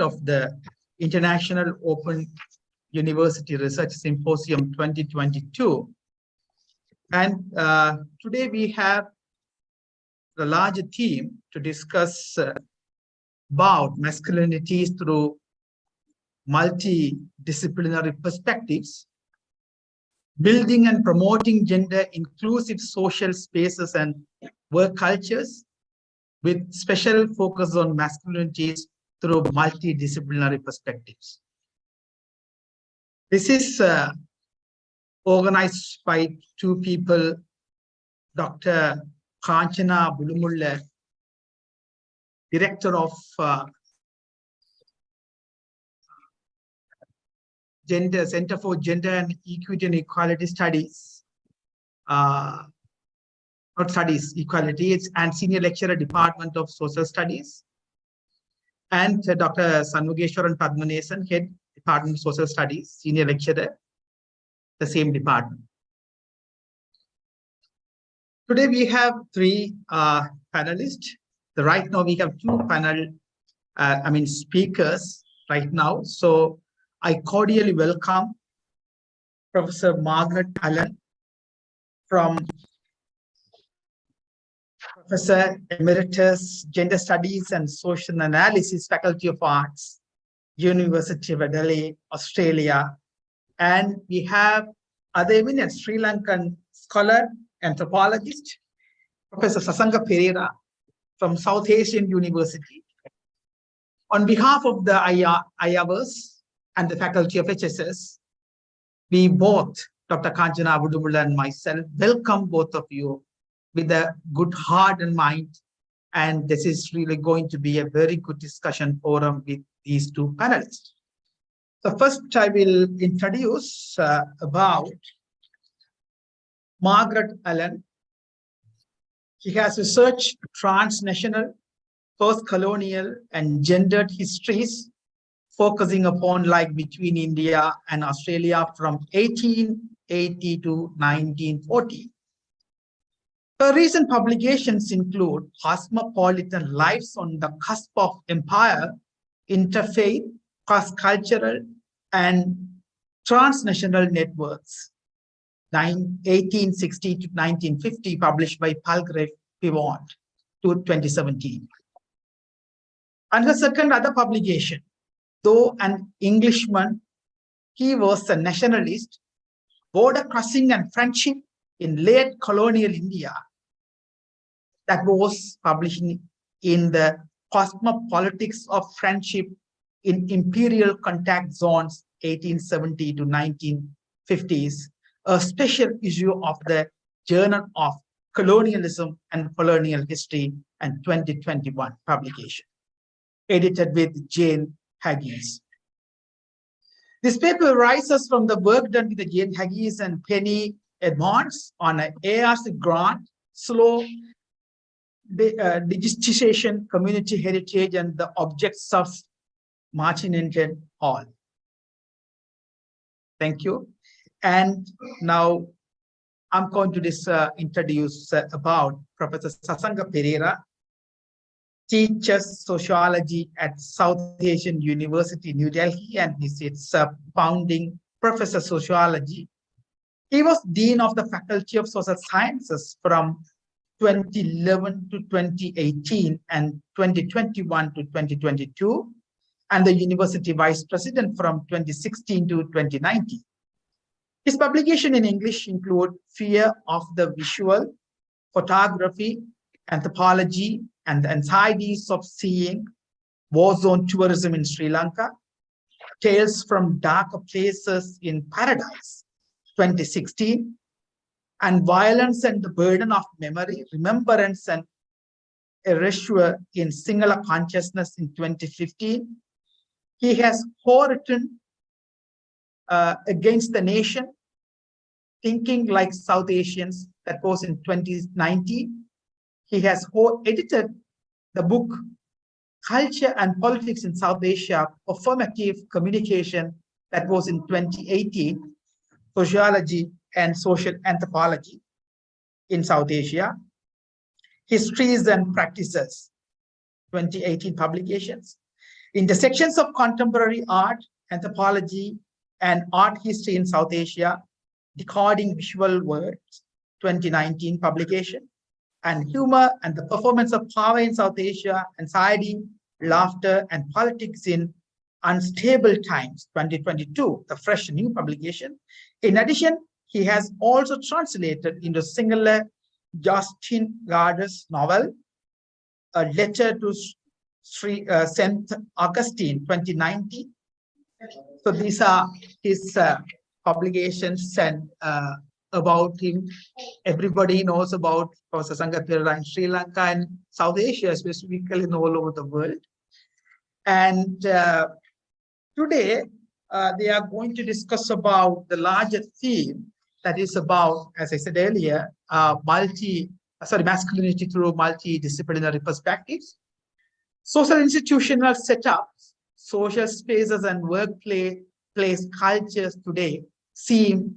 part of the International Open University Research Symposium 2022. And today we have the larger theme to discuss about masculinities through multidisciplinary perspectives, building and promoting gender inclusive social spaces and work cultures, with special focus on masculinities through multidisciplinary perspectives. This is organized by two people, Dr. Kanchana Bulumulla, Director of Center for Gender and Equity and Equality Studies, not Studies, Equality, and Senior Lecturer, Department of Social Studies, and Dr. Sanmugeshwaran Padmanesan, Head, Department of Social Studies, Senior Lecturer, the same department. Today we have three panelists. Right now we have two speakers right now. So I cordially welcome Professor Margaret Allen, from Professor Emeritus, Gender Studies and Social Analysis, Faculty of Arts, University of Adelaide, Australia. And we have other eminent Sri Lankan scholar, anthropologist, Professor Sasanga Pereira from South Asian University. On behalf of the IAVers and the faculty of HSS, we both, Dr. Kanchana Bulumulla and myself, welcome both of you with a good heart and mind. And this is really going to be a very good discussion forum with these two panelists. So first I will introduce about Margaret Allen. She has researched transnational, post-colonial and gendered histories, focusing upon like between India and Australia from 1880 to 1940. Her recent publications include Cosmopolitan Lives on the Cusp of Empire, Interfaith, Cross-Cultural and Transnational Networks, 1860 to 1950, published by Palgrave Pivot to 2017. And her second other publication, though an Englishman, he was a nationalist, border crossing and friendship in late colonial India, that was published in the Cosmopolitics of Friendship in Imperial Contact Zones, 1870 to 1950s, a special issue of the Journal of Colonialism and Colonial History, and 2021 publication, edited with Jane Haggis. This paper arises from the work done with the Jane Haggis and Penny Edmonds on an ARC grant, Slow Digitization, Community Heritage, and the Objects of Martin Hall. Thank you. And now I'm going to introduce about Professor Sasanga Pereira, teaches sociology at South Asian University, New Delhi, and is its founding professor of sociology. He was Dean of the Faculty of Social Sciences from 2011 to 2018 and 2021 to 2022, and the University Vice President from 2016 to 2019. His publication in English include Fear of the Visual, Photography, Anthropology, and the Anxieties of Seeing, War Zone Tourism in Sri Lanka, Tales from Darker Places in Paradise, 2016, and Violence and the Burden of Memory, Remembrance and Erasure in Sinhala Consciousness in 2015. He has co-written Against the Nation, Thinking Like South Asians, that was in 2019. He has co-edited the book Culture and Politics in South Asia, Performative Communication, that was in 2018, Sociology and Social Anthropology in South Asia, Histories and Practices, 2018 publications. Intersections of Contemporary Art, Anthropology, and Art History in South Asia, Decoding Visual Words, 2019 publication, and Humor and the Performance of Power in South Asia, Anxiety, Laughter, and Politics in Unstable Times, 2022, the fresh new publication. In addition, he has also translated into Singular Justin Gardner's novel, A Letter to St. Augustine, 2019. So these are his publications, and about him, everybody knows about Professor Sasanka Perera in Sri Lanka and South Asia, specifically and all over the world. And today, they are going to discuss about the larger theme that is about, as I said earlier, masculinity through multidisciplinary perspectives, social institutional setups, social spaces, and workplace cultures today seem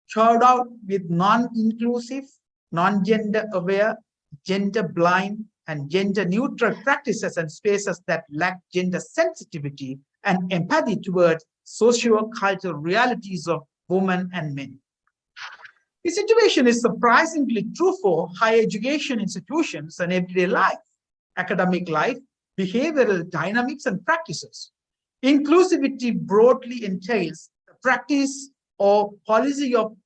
shrouded out with non-inclusive, non-gender aware, gender blind, and gender neutral practices and spaces that lack gender sensitivity and empathy towards socio-cultural realities of women and men. The situation is surprisingly true for higher education institutions and everyday life, academic life, behavioral dynamics, and practices. Inclusivity broadly entails the practice or policy of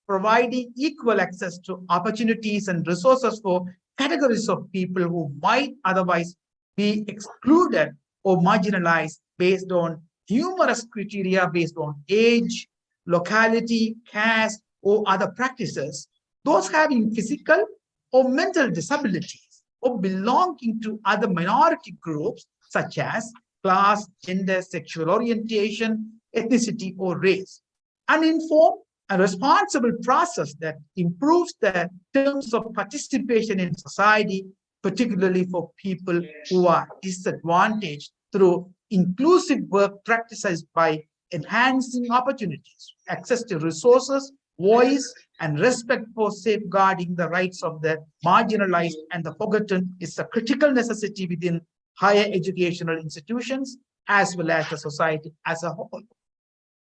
providing equal access to opportunities and resources for categories of people who might otherwise be excluded or marginalized based on numerous criteria based on age, locality, caste, or other practices, those having physical or mental disabilities or belonging to other minority groups such as class, gender, sexual orientation, ethnicity, or race. Uninformed and responsible process that improves the terms of participation in society, particularly for people who are disadvantaged through inclusive work practices by enhancing opportunities, access to resources, voice, and respect for safeguarding the rights of the marginalized and the forgotten is a critical necessity within higher educational institutions as well as the society as a whole.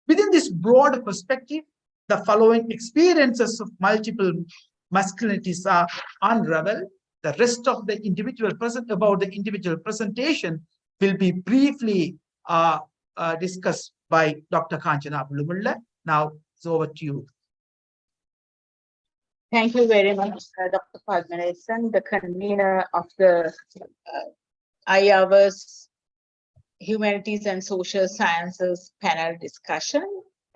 Within this broad perspective, the following experiences of multiple masculinities are unraveled. The rest of the individual presentation will be briefly discussed by Dr. Kanchana Abulumulla. Now it's over to you. Thank you very much, Dr. Padmanabhan, the convener of the IAVA's Humanities and Social Sciences panel discussion.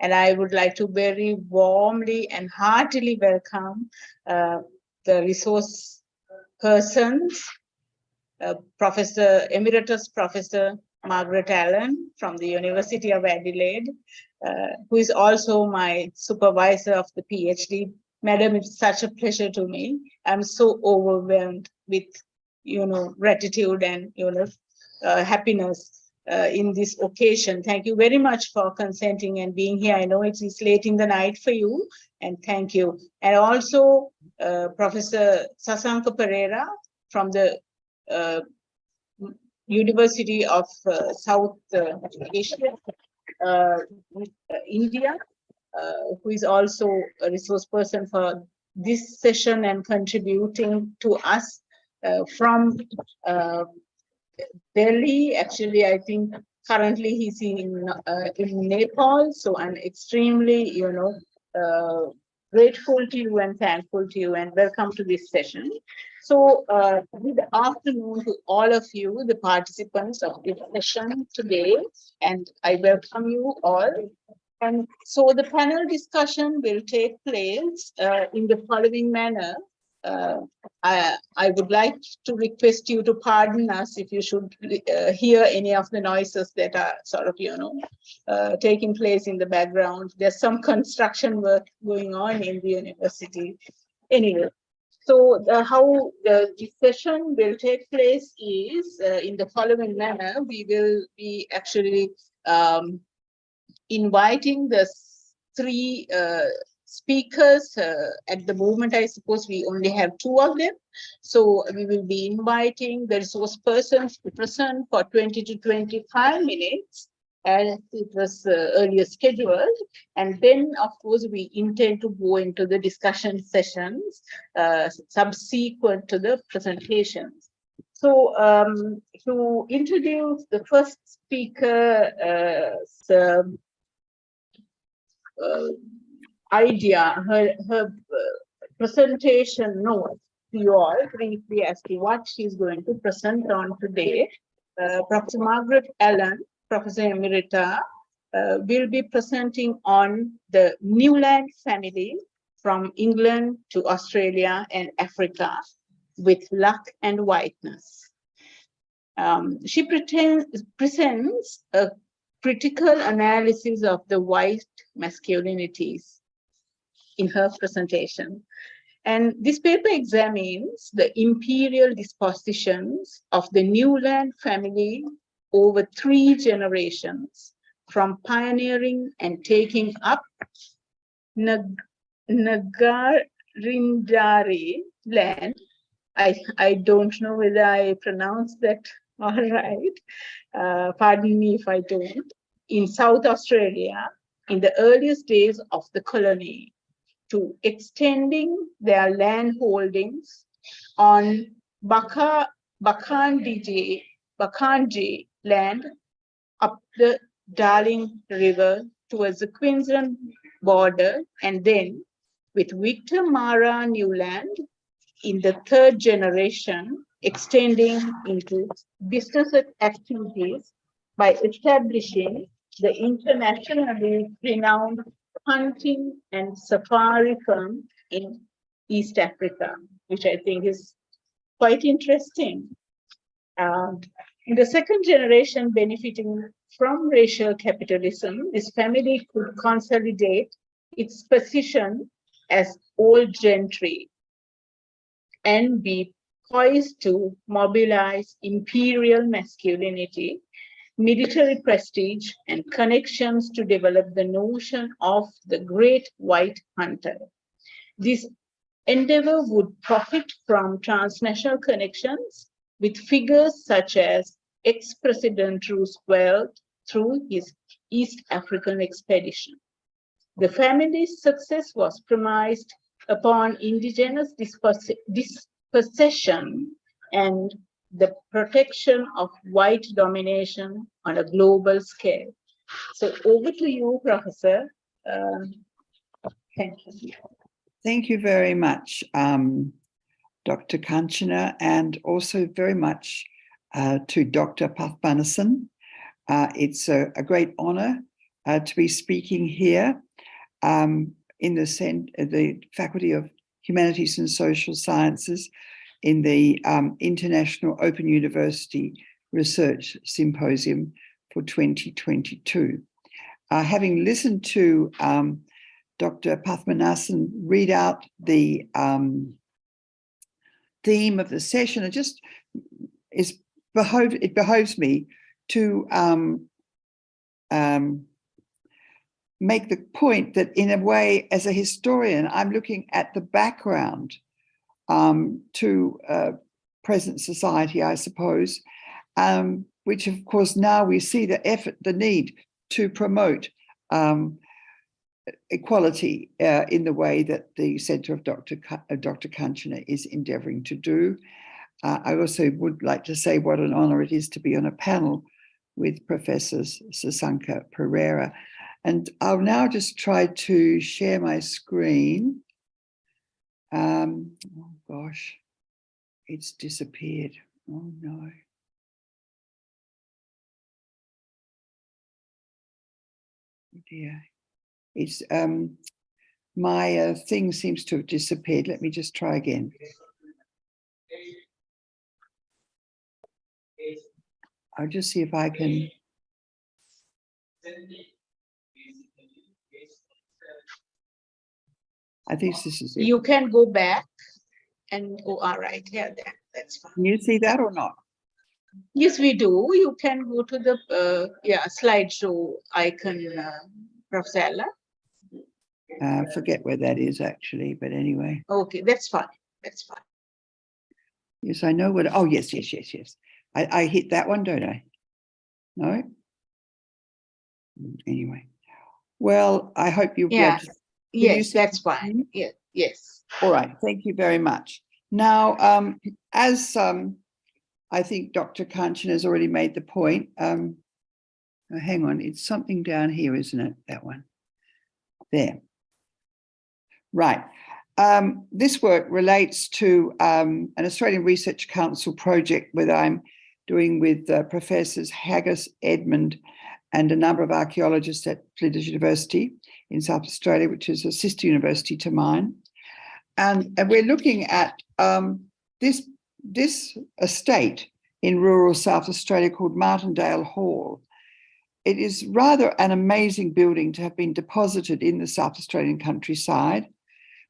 And I would like to very warmly and heartily welcome the resource persons, Emeritus Professor Margaret Allen from the University of Adelaide, who is also my supervisor of the PhD. Madam, it's such a pleasure to me. I'm so overwhelmed with, gratitude and, happiness in this occasion. Thank you very much for consenting and being here. I know it is late in the night for you, and thank you. And also Professor Sasanka Perera from the University of South Asia, India, who is also a resource person for this session and contributing to us from Delhi. Actually, I think currently he's in Nepal. So I'm extremely, grateful to you and thankful to you, and welcome to this session. So good afternoon to all of you, the participants of this session today, and I welcome you all. And so the panel discussion will take place in the following manner. I would like to request you to pardon us if you should hear any of the noises that are sort of, taking place in the background. There's some construction work going on in the university. Anyway, so how the session will take place is in the following manner. We will be actually inviting the three speakers, at the moment, I suppose we only have 2 of them. So we will be inviting the resource persons to present for 20 to 25 minutes, as it was earlier scheduled. And then, of course, we intend to go into the discussion sessions subsequent to the presentations. So to introduce the first speaker, idea, her presentation note to you all briefly as to what she's going to present on today. Professor Margaret Allen, Professor Emerita, will be presenting on the Newland family from England to Australia and Africa with luck and whiteness. She presents a critical analysis of the white masculinities in her presentation. And this paper examines the imperial dispositions of the Newland family over 3 generations, from pioneering and taking up Nagarindari land. I don't know whether I pronounced that all right. Pardon me if I don't. In South Australia, in the earliest days of the colony, to extending their land holdings on Bakandji land up the Darling River towards the Queensland border, and then with Victor Mara Newland in the 3rd generation, extending into business activities by establishing the internationally renowned hunting and safari firm in East Africa, which I think is quite interesting. In the 2nd generation, benefiting from racial capitalism, this family could consolidate its position as old gentry and be poised to mobilize imperial masculinity, military prestige, and connections to develop the notion of the great white hunter. This endeavor would profit from transnational connections with figures such as ex-President Roosevelt through his East African expedition. The family's success was premised upon indigenous dispossession and the protection of white domination on a global scale. So over to you, Professor. Thank you. Thank you very much, Dr. Kanchana, and also very much to Dr. Pathmanathan. It's a great honor to be speaking here in the Faculty of Humanities and Social Sciences in the International Open University Research Symposium for 2022. Having listened to Dr. Pathmanathan read out the theme of the session, it behoves me to make the point that, in a way, as a historian, I'm looking at the background to present society, I suppose, which, of course, now we see the need to promote equality in the way that the Centre of Dr. Kanchana is endeavouring to do. I also would like to say what an honour it is to be on a panel with Professor Sasanka Pereira. And I'll now just try to share my screen. Oh gosh, it's disappeared. Oh no. Oh dear. It's my thing seems to have disappeared. Let me just try again. I'll just see if I can. I think this is it. You can go back and, oh, all right, yeah, that's fine. Can you see that or not? Yes, we do. You can go to the slideshow icon, Professor Ella. Forget where that is actually, but anyway. Okay, that's fine. That's fine. Yes, I know what. Oh, yes. I hit that one, don't I? No? Anyway. Well, I hope you'll be able to. Yes, that's fine. Yeah, yes. All right. Thank you very much. Now, as I think Dr. Kanchan has already made the point. Oh, hang on. It's something down here, isn't it? That one. There. Right. This work relates to an Australian Research Council project that I'm doing with Professors Haggis, Edmund, and a number of archaeologists at Flinders University in South Australia, which is a sister university to mine. And we're looking at this estate in rural South Australia called Martindale Hall. It is rather an amazing building to have been deposited in the South Australian countryside,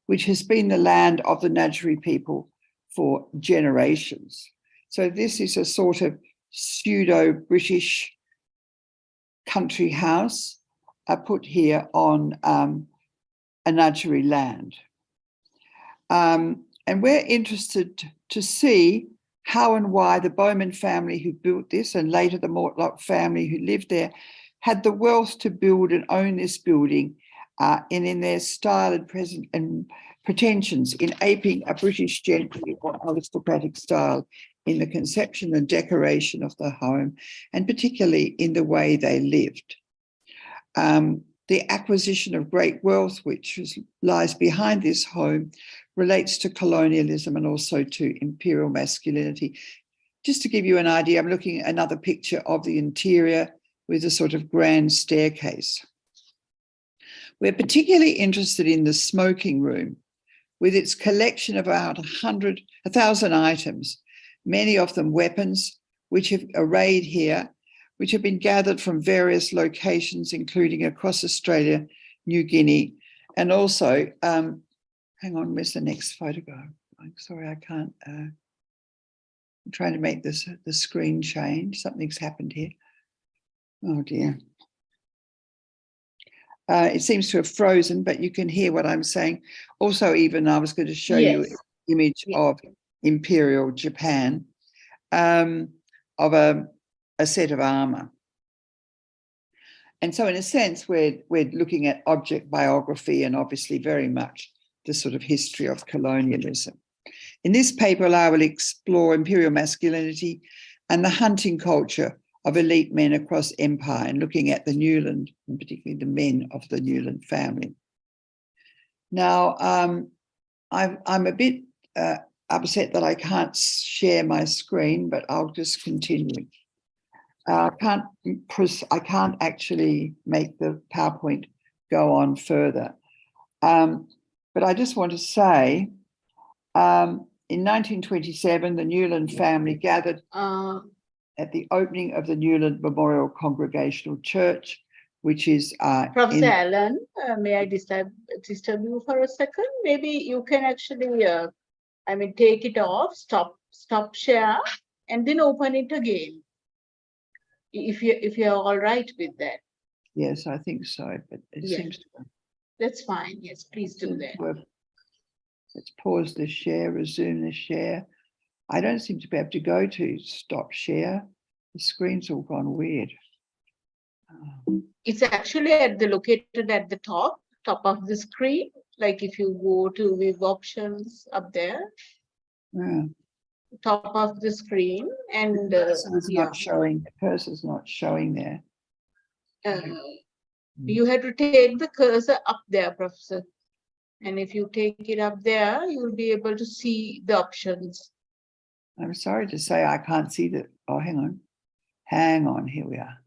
which has been the land of the Ngadjuri people for generations. So this is a sort of pseudo-British country house put here on a Ngadjuri land. And we're interested to see how and why the Bowman family who built this, and later the Mortlock family who lived there, had the wealth to build and own this building, and in their style and pretensions in aping a British gentry or aristocratic style in the conception and decoration of the home, and particularly in the way they lived. The acquisition of great wealth, which lies behind this home, relates to colonialism and also to imperial masculinity. Just to give you an idea, I'm looking at another picture of the interior with a sort of grand staircase. We're particularly interested in the smoking room, with its collection of about 1,000 items, many of them weapons, which have arrayed here, which have been gathered from various locations, including across Australia, New Guinea, and also, hang on, where's the next photo go? I'm sorry, I can't, I'm trying to make the screen change. Something's happened here. Oh dear. It seems to have frozen, but you can hear what I'm saying. Also, even I was going to show you an image of Imperial Japan, of a set of armor. And so in a sense, we're looking at object biography and obviously very much the sort of history of colonialism. In this paper, I will explore imperial masculinity and the hunting culture of elite men across empire, and looking at the Newland, and particularly the men of the Newland family. Now, I'm a bit upset that I can't share my screen, but I'll just continue. I can't actually make the PowerPoint go on further. But I just want to say, in 1927, the Newland family gathered at the opening of the Newland Memorial Congregational Church, which is Professor Allen, may I disturb you for a second? Maybe you can actually, take it off, stop share, and then open it again. If you're all right with that. Yes, I think so, but it seems to. That's fine. Yes, please do that. Let's pause the share, resume the share. I don't seem to be able to go to stop share. The screen's all gone weird. It's actually located at the top of the screen. Like if you go to web options up there, top of the screen, and it's not showing. The cursor's not showing there. You have to take the cursor up there, Professor. And if you take it up there, you'll be able to see the options. I'm sorry to say I can't see the. Oh, hang on. Hang on. Here we are.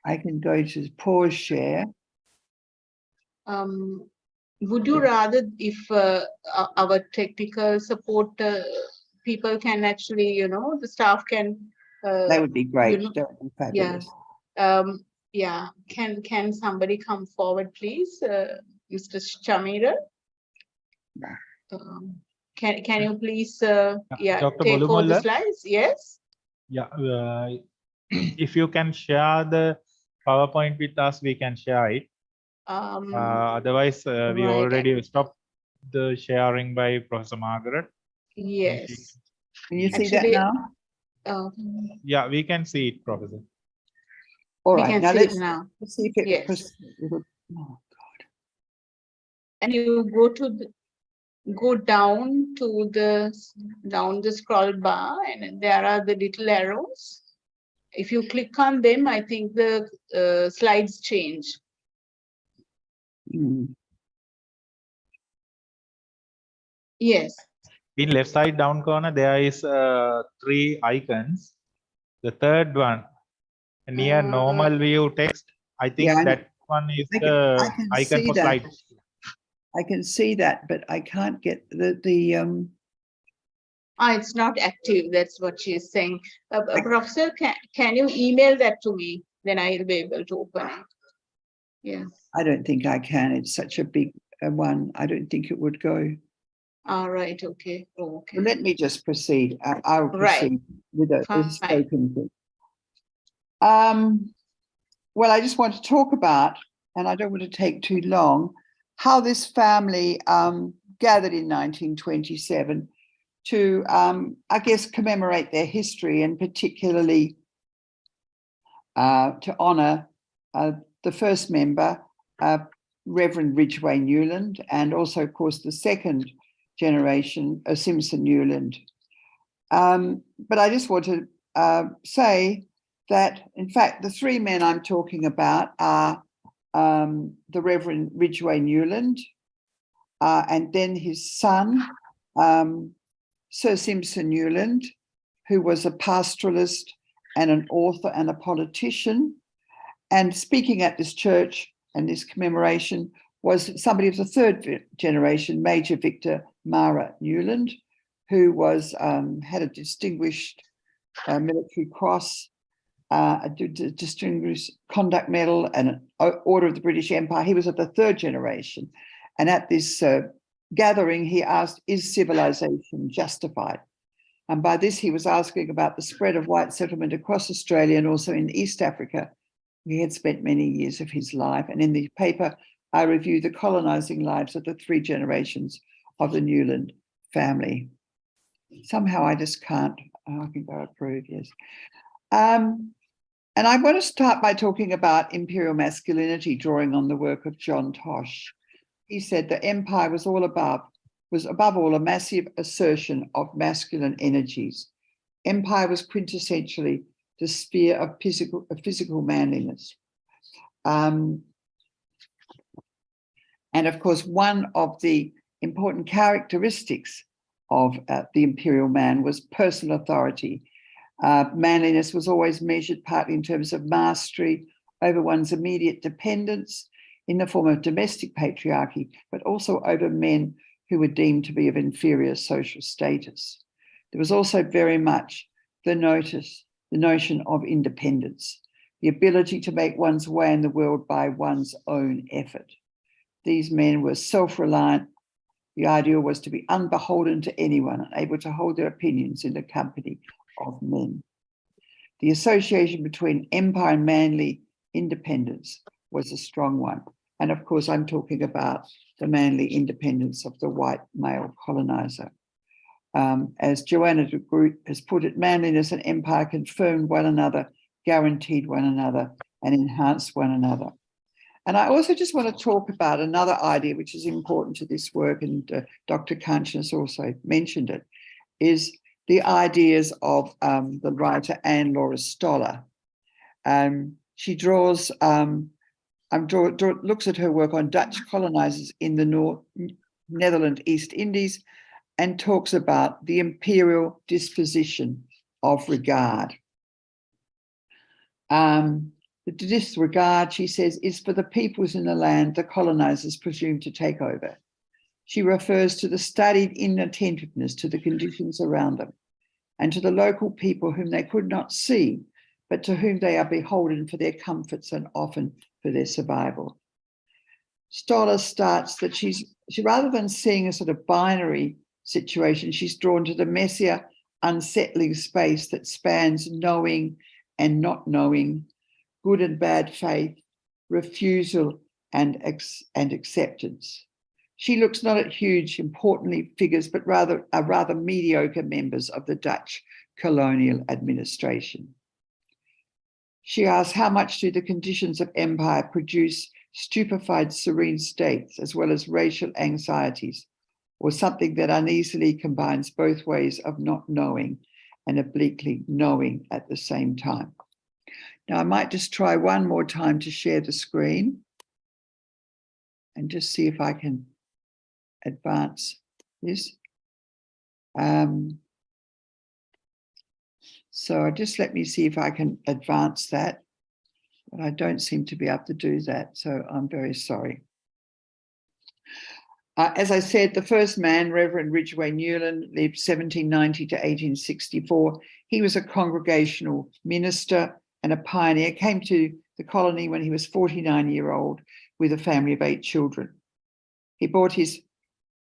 I can go to pause share. Would you rather if our technical support people can actually, the staff can. That would be great. That would be fabulous. Yeah. Can somebody come forward, please, Mr. Chamira? Can you please, Dr. take all the slides? Yes. Yeah. If you can share the PowerPoint with us, we can share it. Otherwise, we right. already stopped the sharing by Professor Margaret. Yes. Can you see that Actually, now? Yeah, we can see it, Professor. All we right, can now see it let's now. see if it. Yes. Oh, And you go down to the scroll bar, and there are the little arrows. If you click on them, I think the slides change. Yes. In left side down corner, there is 3 icons. The third one, near normal view text, I think Yeah, that one is I the can icon see for that. slides. I can see that, but I can't get the It's not active. That's what she's saying. Professor, can you email that to me? Then I'll be able to open it. Yeah. I don't think I can. It's such a big one. I don't think it would go. All right. Okay. Oh, okay. Well, let me just proceed. I'll Right. proceed with the Fine. spoken thing. Well, I just want to talk about, and I don't want to take too long, how this family gathered in 1927 to, I guess, commemorate their history, and particularly to honour the first member, Reverend Ridgway Newland, and also, of course, the second generation, Simpson Newland. But I just want to say that, in fact, the 3 men I'm talking about are the Reverend Ridgway Newland, and then his son, Sir Simpson Newland, who was a pastoralist and an author and a politician. And speaking at this church and this commemoration was somebody of the 3rd generation, Major Victor Mara Newland, who was had a distinguished military cross, a distinguished conduct medal, and an Order of the British Empire. He was of the 3rd generation. And at this gathering, he asked, is civilization justified? And by this, he was asking about the spread of white settlement across Australia and also in East Africa. He had spent many years of his life. And in the paper, I reviewed the colonizing lives of the 3 generations of the Newland family. Somehow I just can't. I can go approve, yes. And I want to start by talking about imperial masculinity, drawing on the work of John Tosh. He said the empire was above all a massive assertion of masculine energies. Empire was quintessentially the sphere of physical manliness. And of course, one of the important characteristics of the imperial man was personal authority. Manliness was always measured partly in terms of mastery over one's immediate dependents in the form of domestic patriarchy, but also over men who were deemed to be of inferior social status. There was also very much the notion of independence, the ability to make one's way in the world by one's own effort. These men were self-reliant. The ideal was to be unbeholden to anyone and able to hold their opinions in the company of men. The association between empire and manly independence was a strong one. And of course, I'm talking about the manly independence of the white male colonizer. As Joanna de Groot has put it, manliness and empire confirmed one another, guaranteed one another, and enhanced one another. And I also just want to talk about another idea which is important to this work, and Dr. Kanchana has also mentioned it, is the ideas of the writer Anne Laura Stoller. She draws, looks at her work on Dutch colonizers in the Netherlands East Indies, and talks about the imperial disposition of regard. The disregard, she says, is for the peoples in the land the colonizers presume to take over. She refers to the studied inattentiveness to the conditions around them and to the local people whom they could not see, but to whom they are beholden for their comforts and often for their survival. Stoller starts that she rather than seeing a sort of binary situation, she's drawn to the messier, unsettling space that spans knowing and not knowing, good and bad faith, refusal and acceptance. She looks not at huge, importantly figures, but rather mediocre members of the Dutch colonial administration. She asks, how much do the conditions of empire produce stupefied serene states as well as racial anxieties, or something that uneasily combines both ways of not knowing and obliquely knowing at the same time? Now, I might just try one more time to share the screen and just see if I can advance this. So just let me see if I can advance that, but I don't seem to be able to do that, so I'm very sorry. As I said, the first man, Reverend Ridgway Newland, lived 1790 to 1864. He was a congregational minister and a pioneer, came to the colony when he was 49-year-old with a family of 8 children. He brought a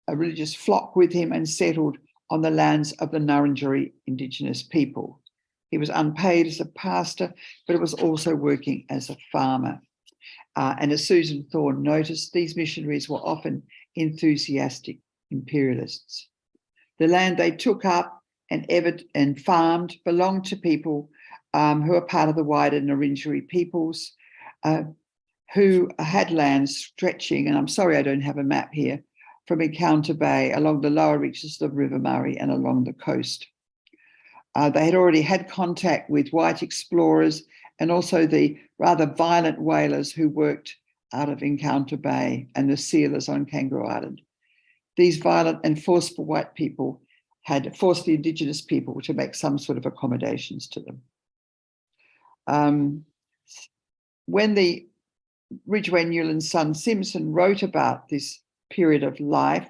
religious flock with him and settled on the lands of the Nurrunjeri Indigenous people. He was unpaid as a pastor, but was also working as a farmer. And as Susan Thorne noticed, these missionaries were often enthusiastic imperialists. The land they took up and farmed belonged to people who are part of the wider Nurrunjeri peoples, who had lands stretching, and I'm sorry I don't have a map here, from Encounter Bay along the lower reaches of the River Murray and along the coast. They had already had contact with white explorers and also the rather violent whalers who worked out of Encounter Bay and the sealers on Kangaroo Island. These violent and forceful white people had forced the Indigenous people to make some sort of accommodations to them. When the Ridgway Newland's son Simpson wrote about this period of life,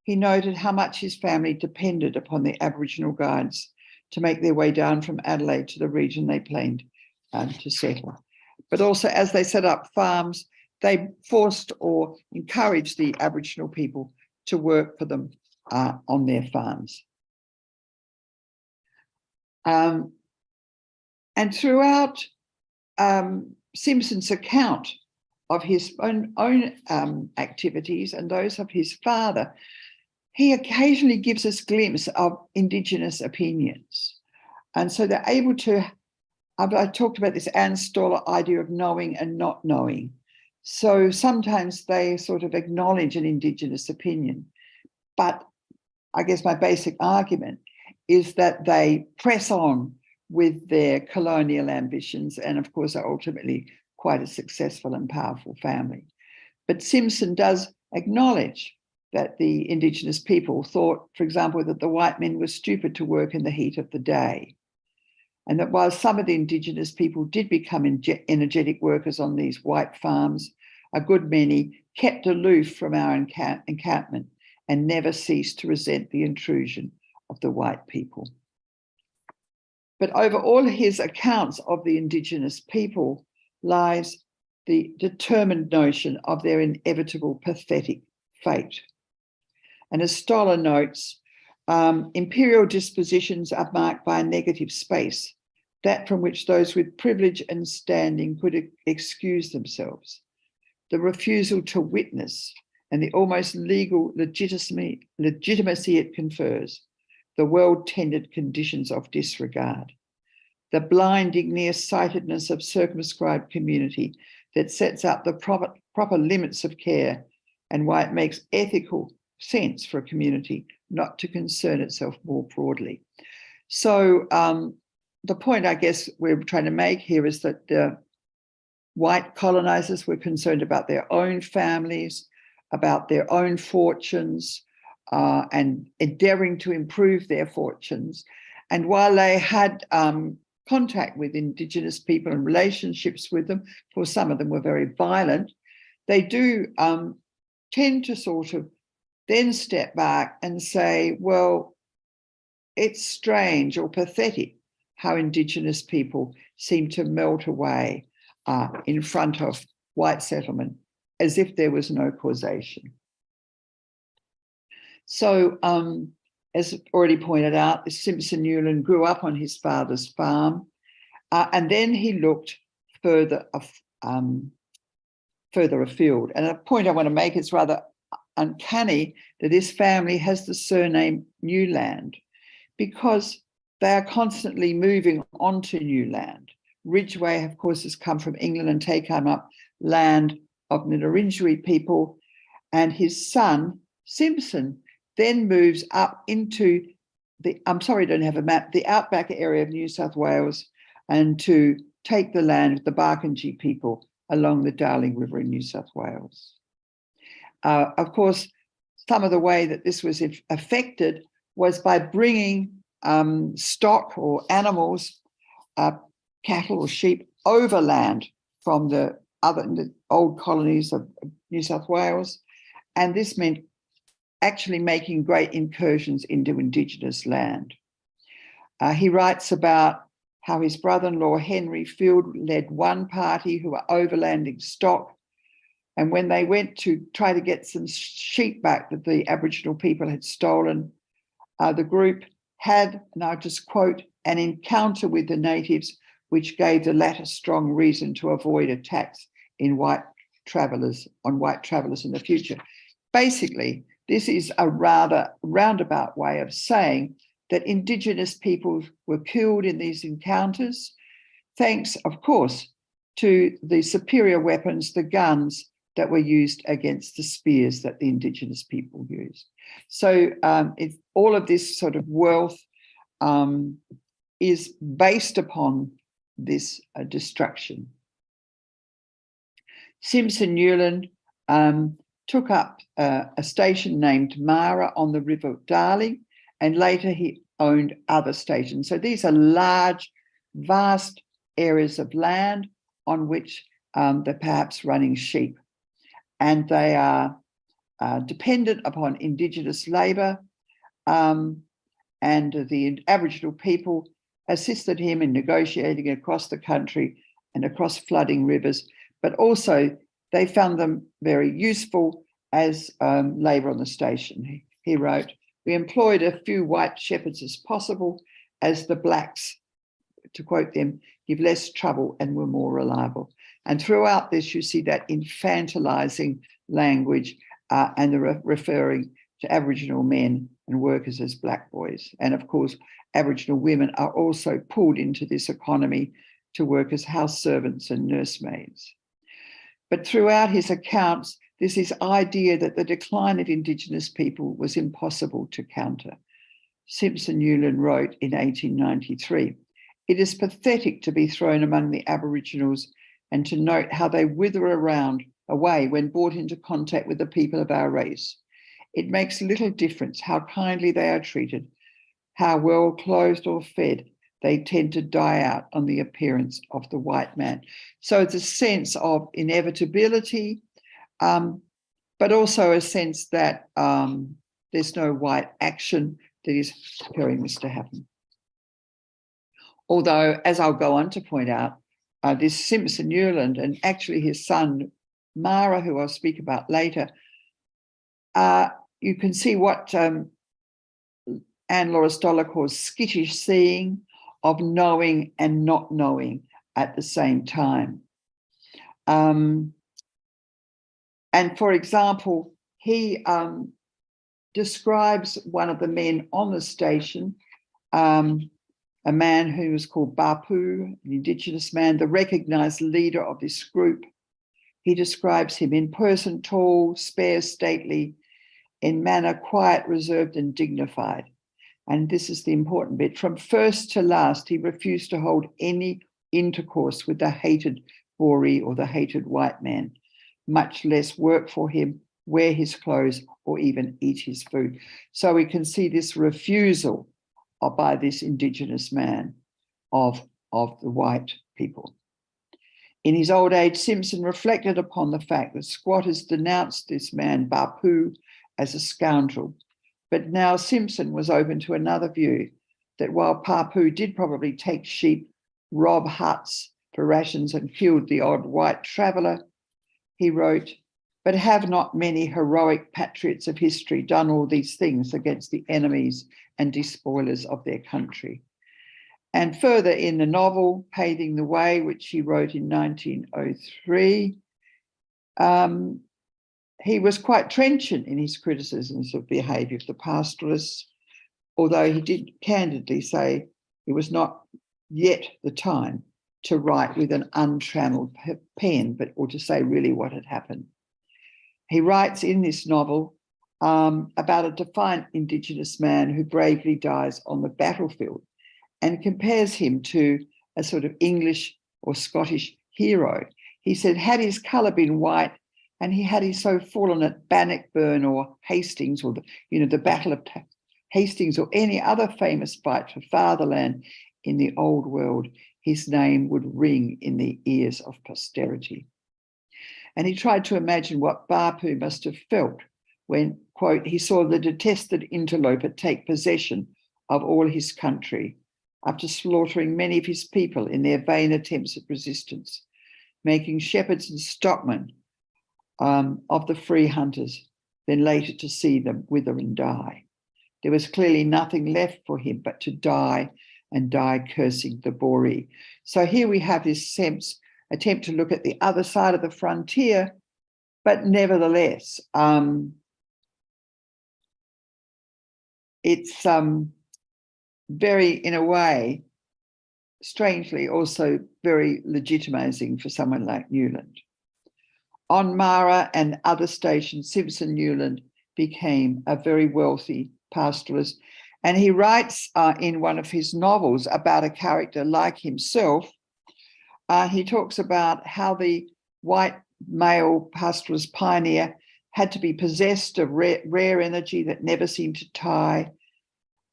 he noted how much his family depended upon the Aboriginal guides to make their way down from Adelaide to the region they planned to settle. But also, as they set up farms, they forced or encouraged the Aboriginal people to work for them on their farms. And throughout Simpson's account of his own activities and those of his father, he occasionally gives us a glimpse of Indigenous opinions. And so they're able to, I talked about this Anne Stoller idea of knowing and not knowing. So sometimes they sort of acknowledge an Indigenous opinion. But I guess my basic argument is that they press on with their colonial ambitions and of course are ultimately quite a successful and powerful family. But Simpson does acknowledge that the Indigenous people thought, for example, that the white men were stupid to work in the heat of the day. And that while some of the Indigenous people did become energetic workers on these white farms, a good many kept aloof from our encampment and never ceased to resent the intrusion of the white people. But over all his accounts of the Indigenous people lies the determined notion of their inevitable pathetic fate. And as Stoller notes, imperial dispositions are marked by a negative space, that from which those with privilege and standing could excuse themselves. The refusal to witness and the almost legal legitimacy it confers, the well-tended conditions of disregard, the blinding nearsightedness of circumscribed community that sets out the proper limits of care and why it makes ethical sense for a community not to concern itself more broadly. So the point I guess we're trying to make here is that the white colonizers were concerned about their own families, about their own fortunes, and endeavoring to improve their fortunes. And while they had contact with Indigenous people and relationships with them, for some of them were very violent, they do tend to sort of then step back and say, well, it's strange or pathetic how Indigenous people seem to melt away in front of white settlement as if there was no causation. So, as already pointed out, Simpson Newland grew up on his father's farm, and then he looked further afield. And a point I want to make is rather uncanny that this family has the surname Newland, because they are constantly moving onto new land. Ridgway, of course, has come from England and taken up land of Nurindjeri people, and his son, Simpson, then moves up into the, I'm sorry, I don't have a map, the outback area of New South Wales, and to take the land of the Barkindji people along the Darling River in New South Wales. Of course, some of the way that this was affected was by bringing stock or animals, cattle or sheep, overland from the old colonies of New South Wales. And this meant actually making great incursions into Indigenous land. He writes about how his brother-in-law Henry Field led one party who were overlanding stock. And when they went to try to get some sheep back that the Aboriginal people had stolen, the group had, and I'll just quote, an encounter with the natives, which gave the latter strong reason to avoid attacks on white travellers in the future. Basically, this is a rather roundabout way of saying that Indigenous people were killed in these encounters, thanks, of course, to the superior weapons, the guns that were used against the spears that the Indigenous people used. So all of this sort of wealth is based upon this destruction. Simpson Newland took up a station named Mara on the River Darling, and later he owned other stations. So these are large, vast areas of land on which they're perhaps running sheep. And they are dependent upon Indigenous labour, and the Aboriginal people assisted him in negotiating across the country and across flooding rivers, but also they found them very useful as labour on the station. He wrote, "We employed a few white shepherds as possible, as the blacks, to quote them, give less trouble and were more reliable." And throughout this, you see that infantilizing language and the referring to Aboriginal men and workers as black boys. And of course, Aboriginal women are also pulled into this economy to work as house servants and nursemaids. But throughout his accounts, there's this idea that the decline of Indigenous people was impossible to counter. Simpson Newland wrote in 1893, "It is pathetic to be thrown among the Aboriginals and to note how they wither away when brought into contact with the people of our race. It makes little difference how kindly they are treated, how well clothed or fed, they tend to die out on the appearance of the white man." So it's a sense of inevitability, but also a sense that there's no white action that is preparing this to happen. Although, as I'll go on to point out, this Simpson Newland and actually his son Mara, who I'll speak about later, you can see what Anne Laura Stoller calls skittish seeing, of knowing and not knowing at the same time. And for example, he describes one of the men on the station, a man who was called Bapu, an Indigenous man, the recognized leader of this group. He describes him in person, tall, spare, stately, in manner quiet, reserved, and dignified. And this is the important bit. From first to last, he refused to hold any intercourse with the hated Bory or the hated white man, much less work for him, wear his clothes, or even eat his food. So we can see this refusal by this Indigenous man of the white people. In his old age, Simpson reflected upon the fact that squatters denounced this man, Bapu, as a scoundrel. But now Simpson was open to another view, that while Papu did probably take sheep, rob huts for rations and killed the odd white traveller, he wrote, "But have not many heroic patriots of history done all these things against the enemies and despoilers of their country?" And further in the novel, Paving the Way, which he wrote in 1903, he was quite trenchant in his criticisms of behaviour of the pastoralists, although he did candidly say it was not yet the time to write with an untrammelled pen, or to say really what had happened. He writes in this novel about a defiant Indigenous man who bravely dies on the battlefield, and compares him to a sort of English or Scottish hero. He said, had his colour been white and had he so fallen at Bannockburn or Hastings, or the Battle of Hastings, or any other famous fight for fatherland in the old world, his name would ring in the ears of posterity. And he tried to imagine what Bapu must have felt when, quote, he saw the detested interloper take possession of all his country, after slaughtering many of his people in their vain attempts at resistance, making shepherds and stockmen of the free hunters, then later to see them wither and die. There was clearly nothing left for him but to die, and die cursing the Boree. So here we have this attempt to look at the other side of the frontier, but nevertheless, it's very, in a way, strangely also very legitimizing for someone like Newland. On Mara and other stations, Simpson Newland became a very wealthy pastoralist. And he writes in one of his novels about a character like himself. He talks about how the white male pastoralist pioneer had to be possessed of rare energy that never seemed to tire,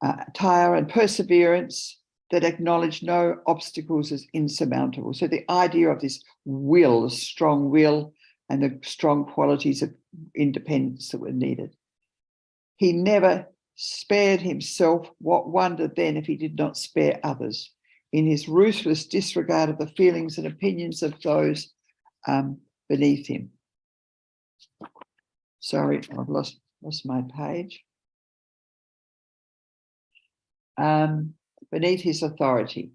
and perseverance that acknowledged no obstacles as insurmountable. So the idea of this will, the strong will, and the strong qualities of independence that were needed. He never spared himself. What wonder then if he did not spare others in his ruthless disregard of the feelings and opinions of those beneath him. Sorry, I've lost my page. Beneath his authority.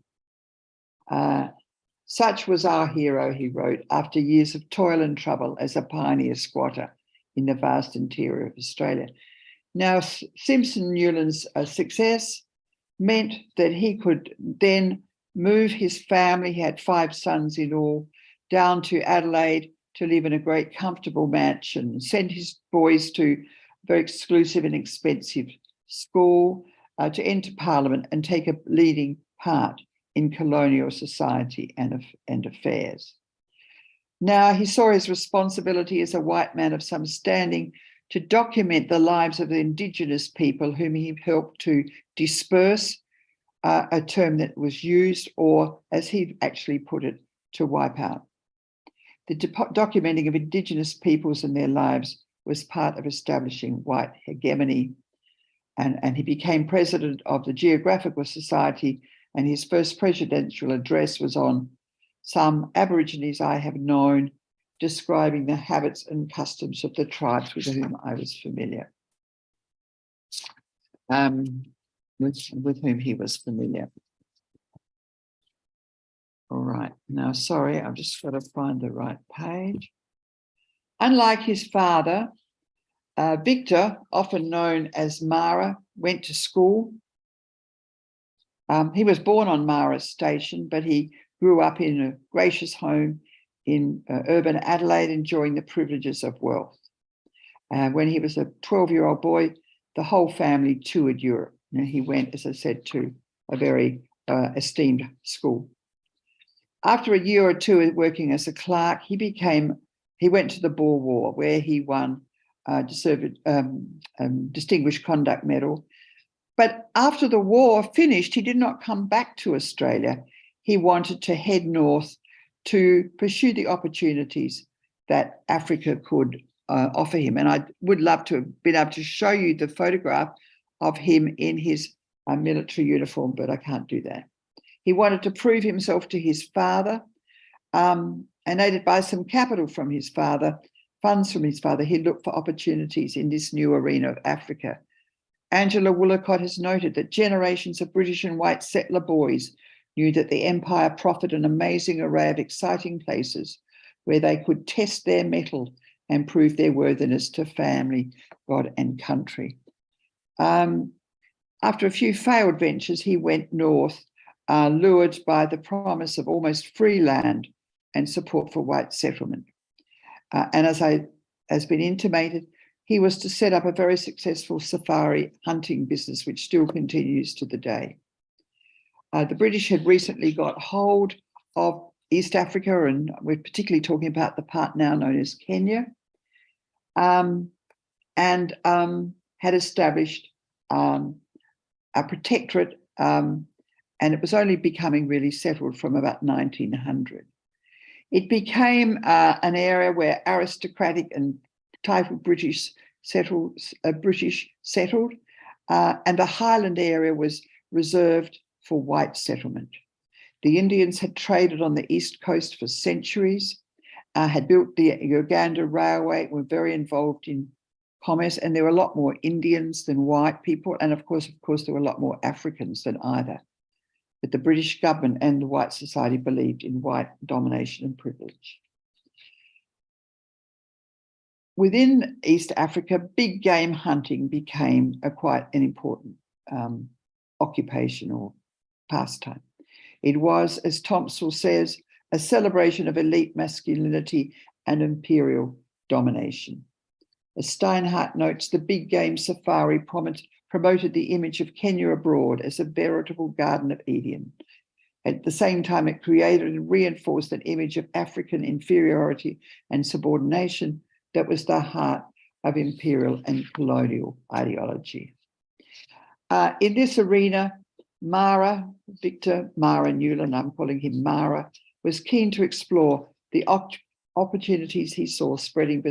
Such was our hero, he wrote, after years of toil and trouble as a pioneer squatter in the vast interior of Australia. Now, Simpson Newland's success meant that he could then move his family, he had 5 sons in all, down to Adelaide to live in a great comfortable mansion, send his boys to a very exclusive and expensive school, to enter Parliament and take a leading part in colonial society and affairs. Now, he saw his responsibility as a white man of some standing to document the lives of the Indigenous people whom he helped to disperse, a term that was used, or as he actually put it, to wipe out. The documenting of Indigenous peoples and their lives was part of establishing white hegemony. And he became president of the Geographical Society, and his first presidential address was on some Aborigines I have known, describing the habits and customs of the tribes with whom I was familiar, with whom he was familiar. All right, now, sorry, I've just got to find the right page. Unlike his father, Victor, often known as Mara, went to school. He was born on Mara Station, but he grew up in a gracious home in urban Adelaide, enjoying the privileges of wealth. When he was a 12-year-old boy, the whole family toured Europe. Now, he went, as I said, to a very esteemed school. After a year or two working as a clerk, he went to the Boer War, where he won deserved Distinguished Conduct Medal. But after the war finished, he did not come back to Australia. He wanted to head north to pursue the opportunities that Africa could offer him. And I would love to have been able to show you the photograph of him in his military uniform, but I can't do that. He wanted to prove himself to his father, and aided by some capital from his father, funds from his father, he looked for opportunities in this new arena of Africa. Angela Woolacott has noted that generations of British and white settler boys knew that the empire proffered an amazing array of exciting places where they could test their mettle and prove their worthiness to family, God, and country. After a few failed ventures, he went north, lured by the promise of almost free land and support for white settlement. And as has been intimated, he was to set up a very successful safari hunting business, which still continues to the day. The British had recently got hold of East Africa, and we're particularly talking about the part now known as Kenya, and had established a protectorate, and it was only becoming really settled from about 1900. It became an area where aristocratic and type of British settled, and the highland area was reserved for white settlement. The Indians had traded on the east coast for centuries, had built the Uganda Railway, were very involved in commerce, and there were a lot more Indians than white people, and of course, there were a lot more Africans than either. But the British government and the white society believed in white domination and privilege. Within East Africa, big game hunting became quite an important occupation or pastime. It was, as Thompson says, a celebration of elite masculinity and imperial domination. As Steinhardt notes, the big game safari promoted the image of Kenya abroad as a veritable Garden of Eden. At the same time, it created and reinforced an image of African inferiority and subordination that was the heart of imperial and colonial ideology. In this arena, Victor Mara Newland, I'm calling him Mara, was keen to explore the opportunities he saw spreading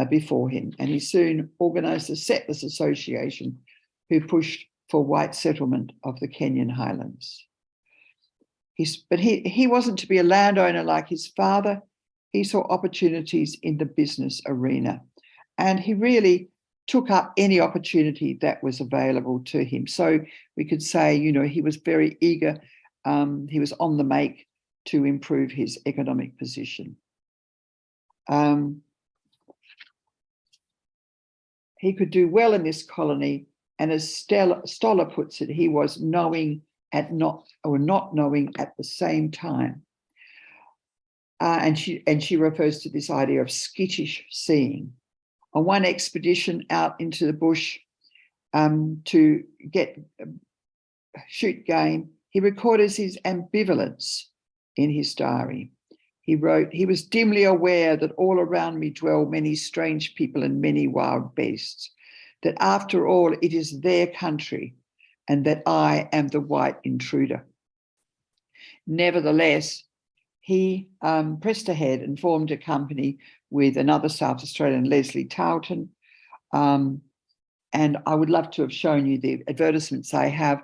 before him, and he soon organised the Settlers Association, who pushed for white settlement of the Kenyan highlands. But he wasn't to be a landowner like his father. He saw opportunities in the business arena, and he really took up any opportunity that was available to him. So we could say, you know, he was very eager. He was on the make to improve his economic position. He could do well in this colony, and as Stoller puts it, he was knowing at not knowing at the same time. And she refers to this idea of skittish seeing. On one expedition out into the bush to shoot game, he recorded his ambivalence in his diary. He wrote, "He was dimly aware that all around me dwell many strange people and many wild beasts, that after all it is their country, and that I am the white intruder." Nevertheless, he pressed ahead and formed a company with another South Australian, Leslie Towton. And I would love to have shown you the advertisements they have.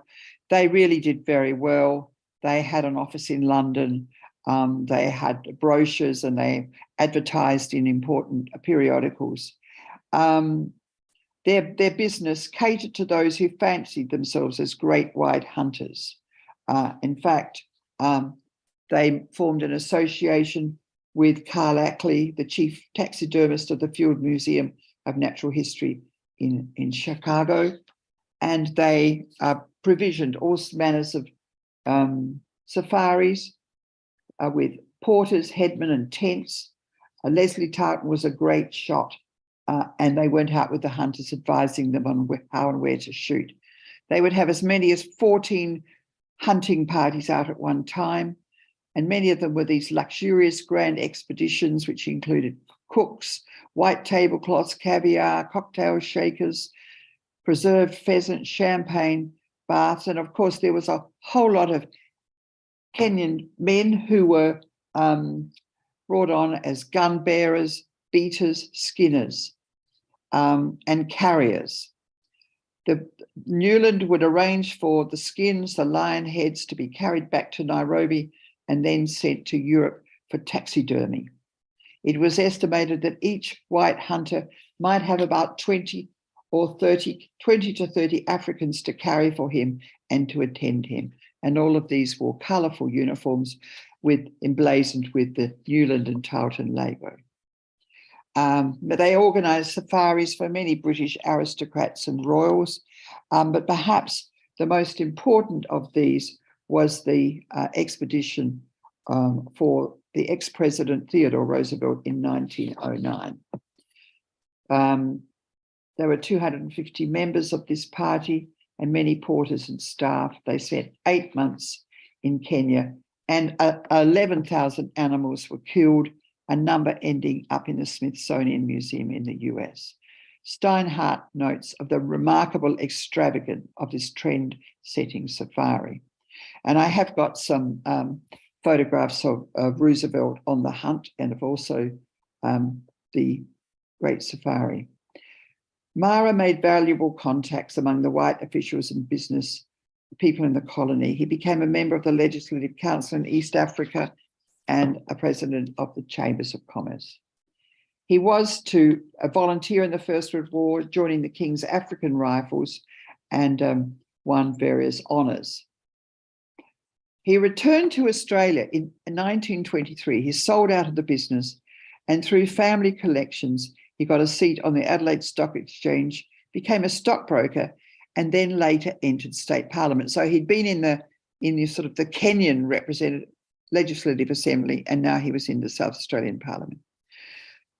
They really did very well. They had an office in London. They had brochures and they advertised in important periodicals. Their business catered to those who fancied themselves as great white hunters. In fact, they formed an association with Carl Ackley, the chief taxidermist of the Field Museum of Natural History in Chicago, and they provisioned all manners of safaris with porters, headmen, and tents. Leslie Towton was a great shot, and they went out with the hunters, advising them on how and where to shoot. They would have as many as 14 hunting parties out at one time, and many of them were these luxurious grand expeditions, which included cooks, white tablecloths, caviar, cocktail shakers, preserved pheasant, champagne, baths, and of course there was a whole lot of Kenyan men who were brought on as gun bearers, beaters, skinners, and carriers. Newland would arrange for the skins, the lion heads, to be carried back to Nairobi and then sent to Europe for taxidermy. It was estimated that each white hunter might have about 20 to 30 Africans to carry for him and to attend him. and all of these wore colourful uniforms emblazoned with the Newland and Tarleton logo. But they organised safaris for many British aristocrats and royals, but perhaps the most important of these was the expedition for the ex-president Theodore Roosevelt in 1909. There were 250 members of this party and many porters and staff. They spent 8 months in Kenya, and 11,000 animals were killed, a number ending up in the Smithsonian Museum in the US. Steinhardt notes of the remarkable extravagance of this trend-setting safari. And I have got some photographs of Roosevelt on the hunt and of also the Great Safari. Mara made valuable contacts among the white officials and business people in the colony. He became a member of the Legislative Council in East Africa and a president of the Chambers of Commerce. He was to volunteer in the First World War, joining the King's African Rifles, and won various honours. He returned to Australia in 1923. He sold out of the business, and through family collections, he got a seat on the Adelaide Stock Exchange, became a stockbroker, and then later entered state parliament. So he'd been in the sort of the Kenyan Legislative Assembly, and now he was in the South Australian Parliament.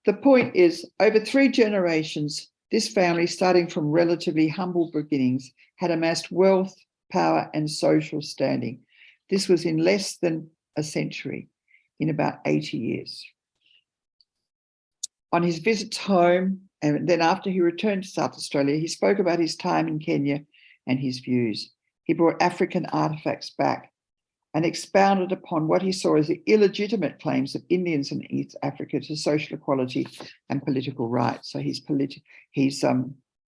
The point is, over 3 generations, this family, starting from relatively humble beginnings, had amassed wealth, power, and social standing. This was in less than a century, in about 80 years. On his visits home, and then after he returned to South Australia, he spoke about his time in Kenya and his views. He brought African artifacts back and expounded upon what he saw as the illegitimate claims of Indians in East Africa to social equality and political rights. So he's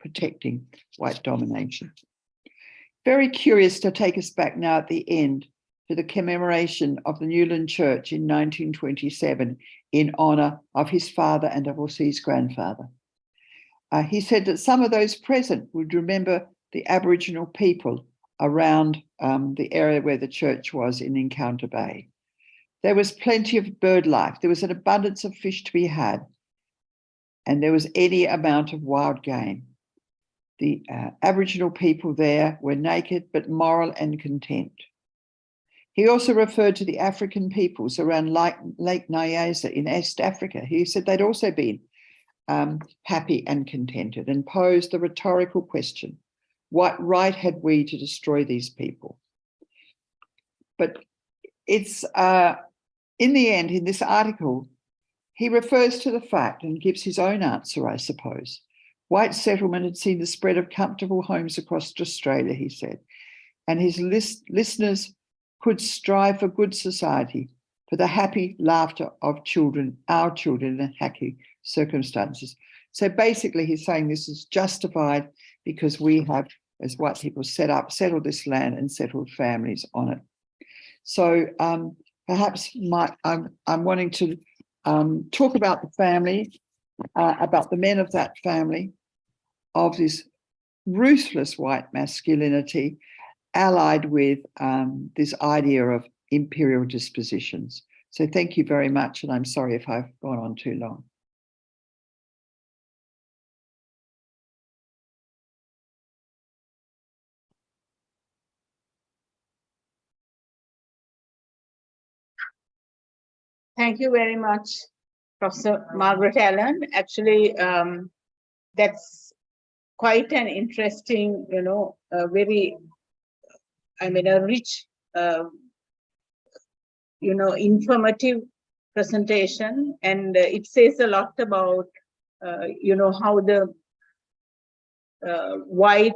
protecting white domination. Very curious to take us back now at the end to the commemoration of the Newland Church in 1927 in honour of his father and of also his grandfather. He said that some of those present would remember the Aboriginal people around the area where the church was in Encounter Bay. There was plenty of bird life. There was an abundance of fish to be had, and there was any amount of wild game. The Aboriginal people there were naked but moral and content. He also referred to the African peoples around Lake Nyasa in East Africa. He said they'd also been happy and contented, and posed the rhetorical question, what right had we to destroy these people? But it's, in the end, in this article, he refers to the fact and gives his own answer, I suppose. White settlement had seen the spread of comfortable homes across Australia, he said, and his listeners could strive for good society, for the happy laughter of children, our children, in happy circumstances. So basically, he's saying this is justified because we have, as white people, settled this land and settled families on it. So perhaps I'm wanting to talk about the family, about the men of that family, of this ruthless white masculinity, allied with this idea of imperial dispositions. So thank you very much, and I'm sorry if I've gone on too long. Thank you very much, Professor Margaret Allen. Actually, that's quite an interesting, very, a rich, informative presentation, and it says a lot about, how the white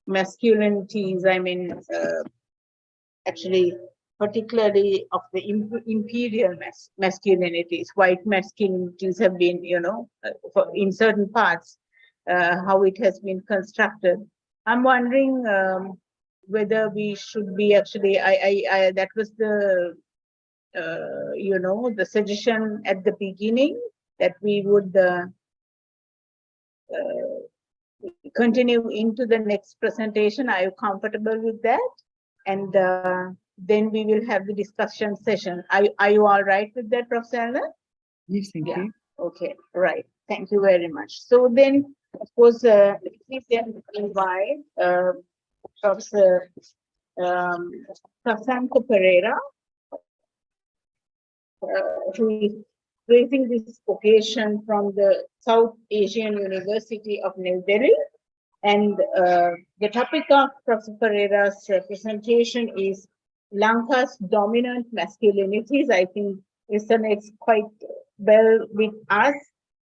masculinities, actually, particularly of the imperial masculinities, white masculinities have been, in certain parts, how it has been constructed. I'm wondering whether we should be actually, that was the, the suggestion at the beginning, that we would continue into the next presentation. Are you comfortable with that? And then we will have the discussion session. Are you all right with that, Professor Alan? Yes, thank Yeah. you. Okay, right. Thank you very much. So then, of course, we can invite Professor Sasanko Pereira, who is raising this occasion from the South Asian University of New Delhi. And the topic of Professor Pereira's presentation is Lanka's dominant masculinities. I think resonates quite well with us.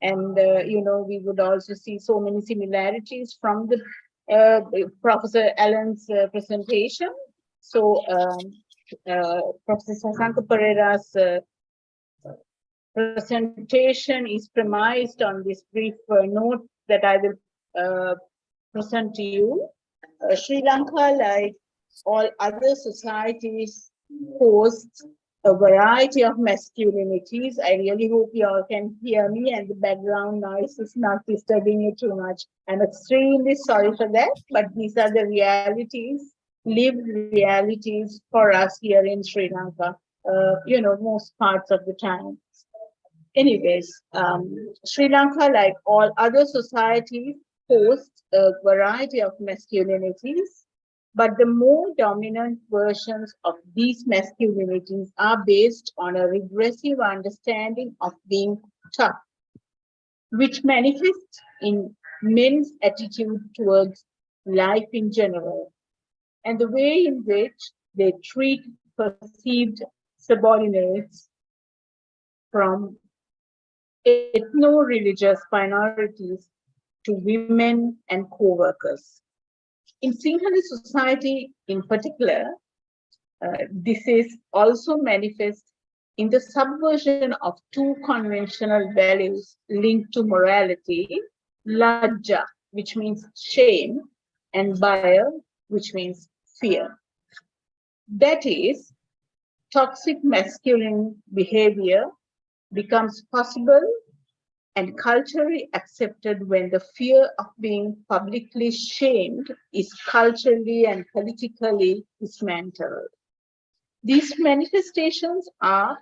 And, you know, we would also see so many similarities from the Professor Allen's presentation. So Professor Sasanko Pereira's presentation is premised on this brief note that I will present to you. Sri Lanka, like all other societies, hosts a variety of masculinities. I really hope you all can hear me and the background noise is not disturbing you too much. I'm extremely sorry for that, but these are the realities, lived realities for us here in Sri Lanka, you know, most parts of the time. Anyways, Sri Lanka, like all other societies, hosts a variety of masculinities, but the more dominant versions of these masculinities are based on a regressive understanding of being tough, which manifests in men's attitude towards life in general, and the way in which they treat perceived subordinates from ethno-religious minorities to women and co-workers. In Sinhala society in particular, this is also manifest in the subversion of two conventional values linked to morality, lajja, which means shame, and baya, which means fear. That is, toxic masculine behavior becomes possible and culturally accepted when the fear of being publicly shamed is culturally and politically dismantled. These manifestations are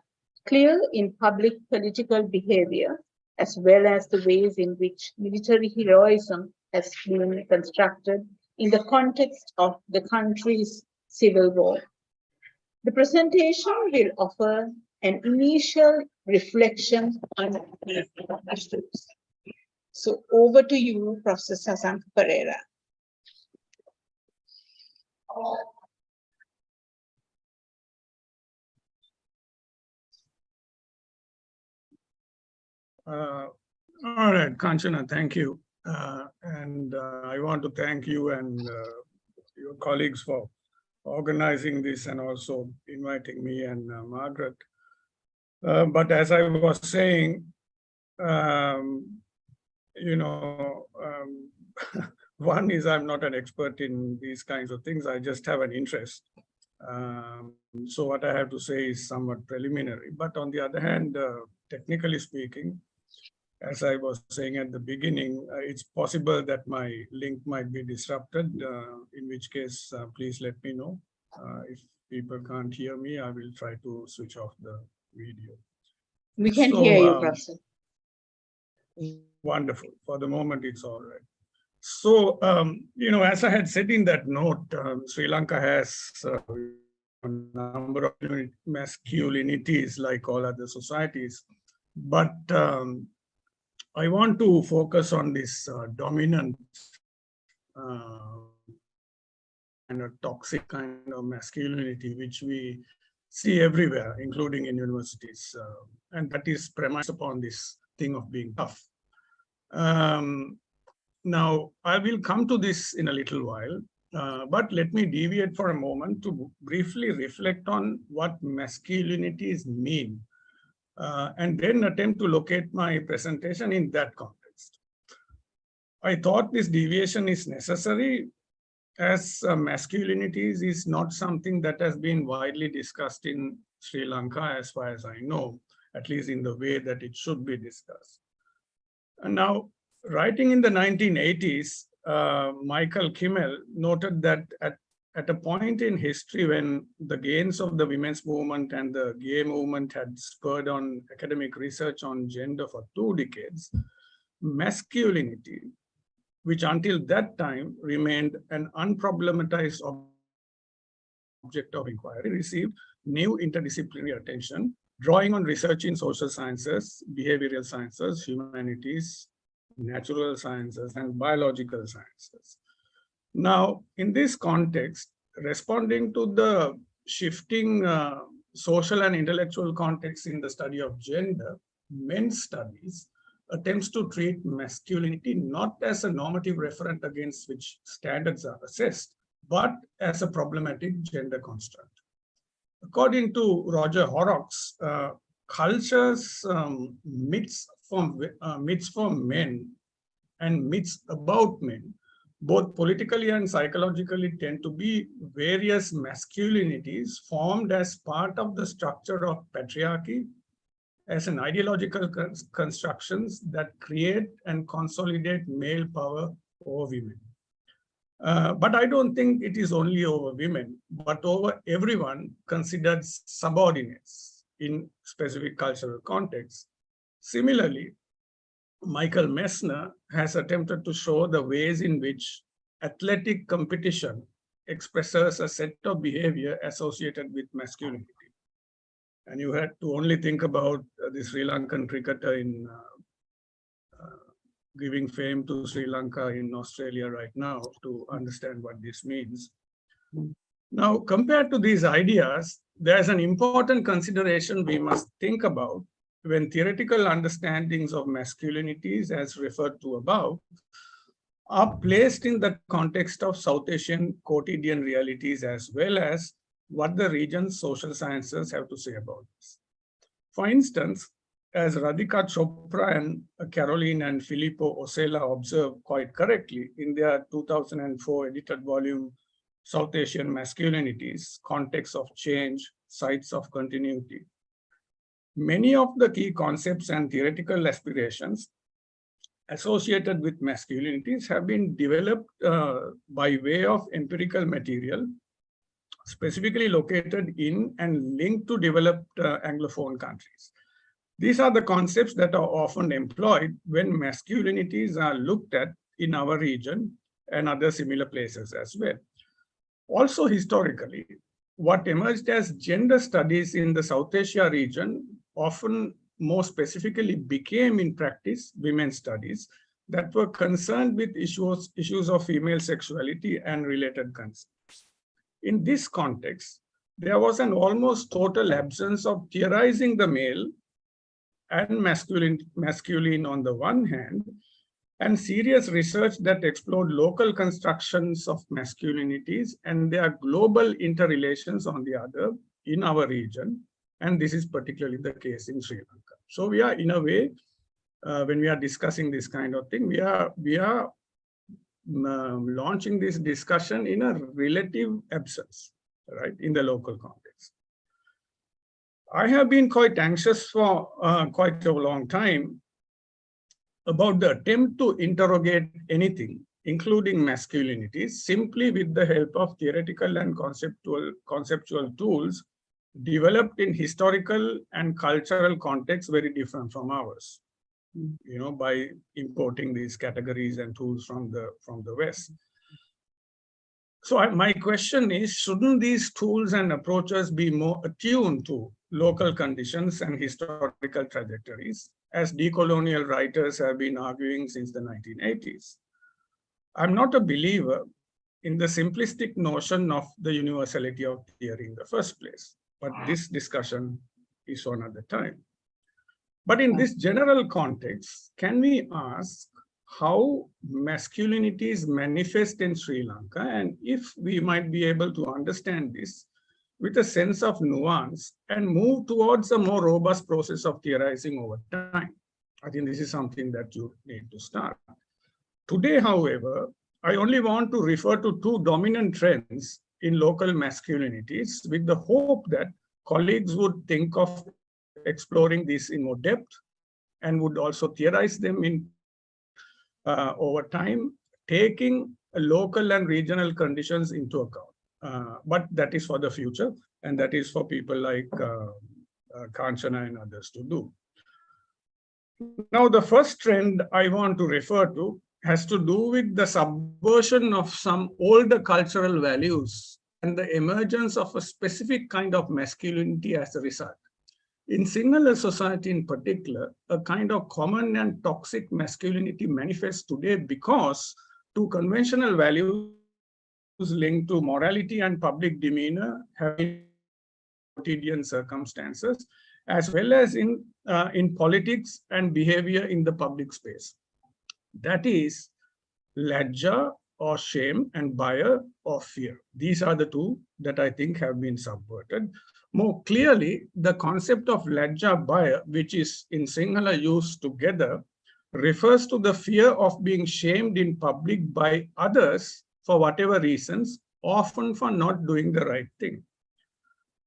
clear in public political behavior, as well as the ways in which military heroism has been constructed in the context of the country's civil war. The presentation will offer an initial reflection on these issues. So over to you, Professor Sasanko Pereira. All right, Kanchana, thank you. And I want to thank you and your colleagues for organizing this and also inviting me and Margaret. But as I was saying, you know, one is I'm not an expert in these kinds of things. I just have an interest. So what I have to say is somewhat preliminary. But on the other hand, technically speaking, as I was saying at the beginning, it's possible that my link might be disrupted, in which case, please let me know. If people can't hear me, I will try to switch off the video. We can hear you, Professor. Wonderful. For the moment, it's all right. So, you know, as I had said in that note, Sri Lanka has a number of masculinities like all other societies. But I want to focus on this dominant and a toxic kind of masculinity, which we see everywhere, including in universities. And that is premised upon this thing of being tough. Now, I will come to this in a little while, but let me deviate for a moment to briefly reflect on what masculinities mean, and then attempt to locate my presentation in that context. I thought this deviation is necessary as masculinities is not something that has been widely discussed in Sri Lanka, as far as I know, at least in the way that it should be discussed. And now, writing in the 1980s, Michael Kimmel noted that at at a point in history when the gains of the women's movement and the gay movement had spurred on academic research on gender for 2 decades, masculinity, which until that time remained an unproblematized object of inquiry, received new interdisciplinary attention, drawing on research in social sciences, behavioral sciences, humanities, natural sciences, and biological sciences. Now, in this context, responding to the shifting social and intellectual context in the study of gender, men's studies attempts to treat masculinity not as a normative referent against which standards are assessed, but as a problematic gender construct. According to Roger Horrocks, cultures' myths for men and myths about men, both politically and psychologically, tend to be various masculinities formed as part of the structure of patriarchy as an ideological constructions that create and consolidate male power over women. But I don't think it is only over women, but over everyone considered subordinates in specific cultural contexts. Similarly, Michael Messner has attempted to show the ways in which athletic competition expresses a set of behavior associated with masculinity. And you had to only think about the Sri Lankan cricketer in giving fame to Sri Lanka in Australia right now to understand what this means. Now, compared to these ideas, there's an important consideration we must think about when theoretical understandings of masculinities, as referred to above, are placed in the context of South Asian quotidian realities, as well as what the region's social sciences have to say about this. For instance, as Radhika Chopra and Caroline and Filippo Osella observed quite correctly in their 2004 edited volume, South Asian Masculinities, Context of Change, Sites of Continuity, many of the key concepts and theoretical aspirations associated with masculinities have been developed by way of empirical material, specifically located in and linked to developed Anglophone countries. These are the concepts that are often employed when masculinities are looked at in our region and other similar places as well. Also historically, what emerged as gender studies in the South Asia region often more specifically became in practice women's studies that were concerned with issues of female sexuality and related concepts. In this context, there was an almost total absence of theorizing the male and masculine on the one hand, and serious research that explored local constructions of masculinities and their global interrelations on the other in our region. And this is particularly the case in Sri Lanka. So we are, in a way, when we are discussing this kind of thing, we are launching this discussion in a relative absence, right, in the local context. I have been quite anxious for quite a long time about the attempt to interrogate anything, including masculinities, simply with the help of theoretical and conceptual tools developed in historical and cultural contexts very different from ours, you know, by importing these categories and tools from the West. So my question is, shouldn't these tools and approaches be more attuned to local conditions and historical trajectories, as decolonial writers have been arguing since the 1980s? I'm not a believer in the simplistic notion of the universality of theory in the first place, but this discussion is for another time. But in this general context, can we ask how masculinities manifest in Sri Lanka, and if we might be able to understand this with a sense of nuance and move towards a more robust process of theorizing over time? I think this is something that you need to start. Today, however, I only want to refer to two dominant trends in local masculinities with the hope that colleagues would think of exploring this in more depth and would also theorize them in over time, taking local and regional conditions into account. But that is for the future, and that is for people like Kanchana and others to do. Now, the first trend I want to refer to has to do with the subversion of some older cultural values and the emergence of a specific kind of masculinity as a result. In Sinhala society in particular, a kind of common and toxic masculinity manifests today because two conventional values linked to morality and public demeanor have been quotidian circumstances, as well as in politics and behavior in the public space. That is, lajja or shame and bhaya or fear. These are the two that I think have been subverted. More clearly, the concept of lajja bhaya, which is in Sinhala used together, refers to the fear of being shamed in public by others for whatever reasons, often for not doing the right thing.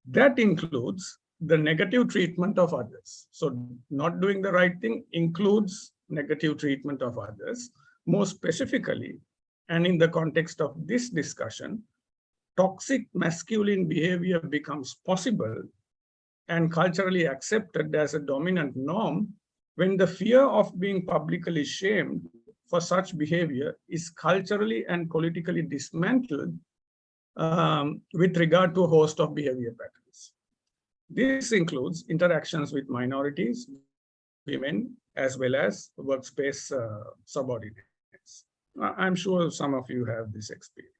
That includes the negative treatment of others. So not doing the right thing includes negative treatment of others. More specifically, and in the context of this discussion, toxic masculine behavior becomes possible and culturally accepted as a dominant norm when the fear of being publicly shamed for such behavior is culturally and politically dismantled with regard to a host of behavior patterns. This includes interactions with minorities, women, as well as workspace subordinates. I'm sure some of you have this experience.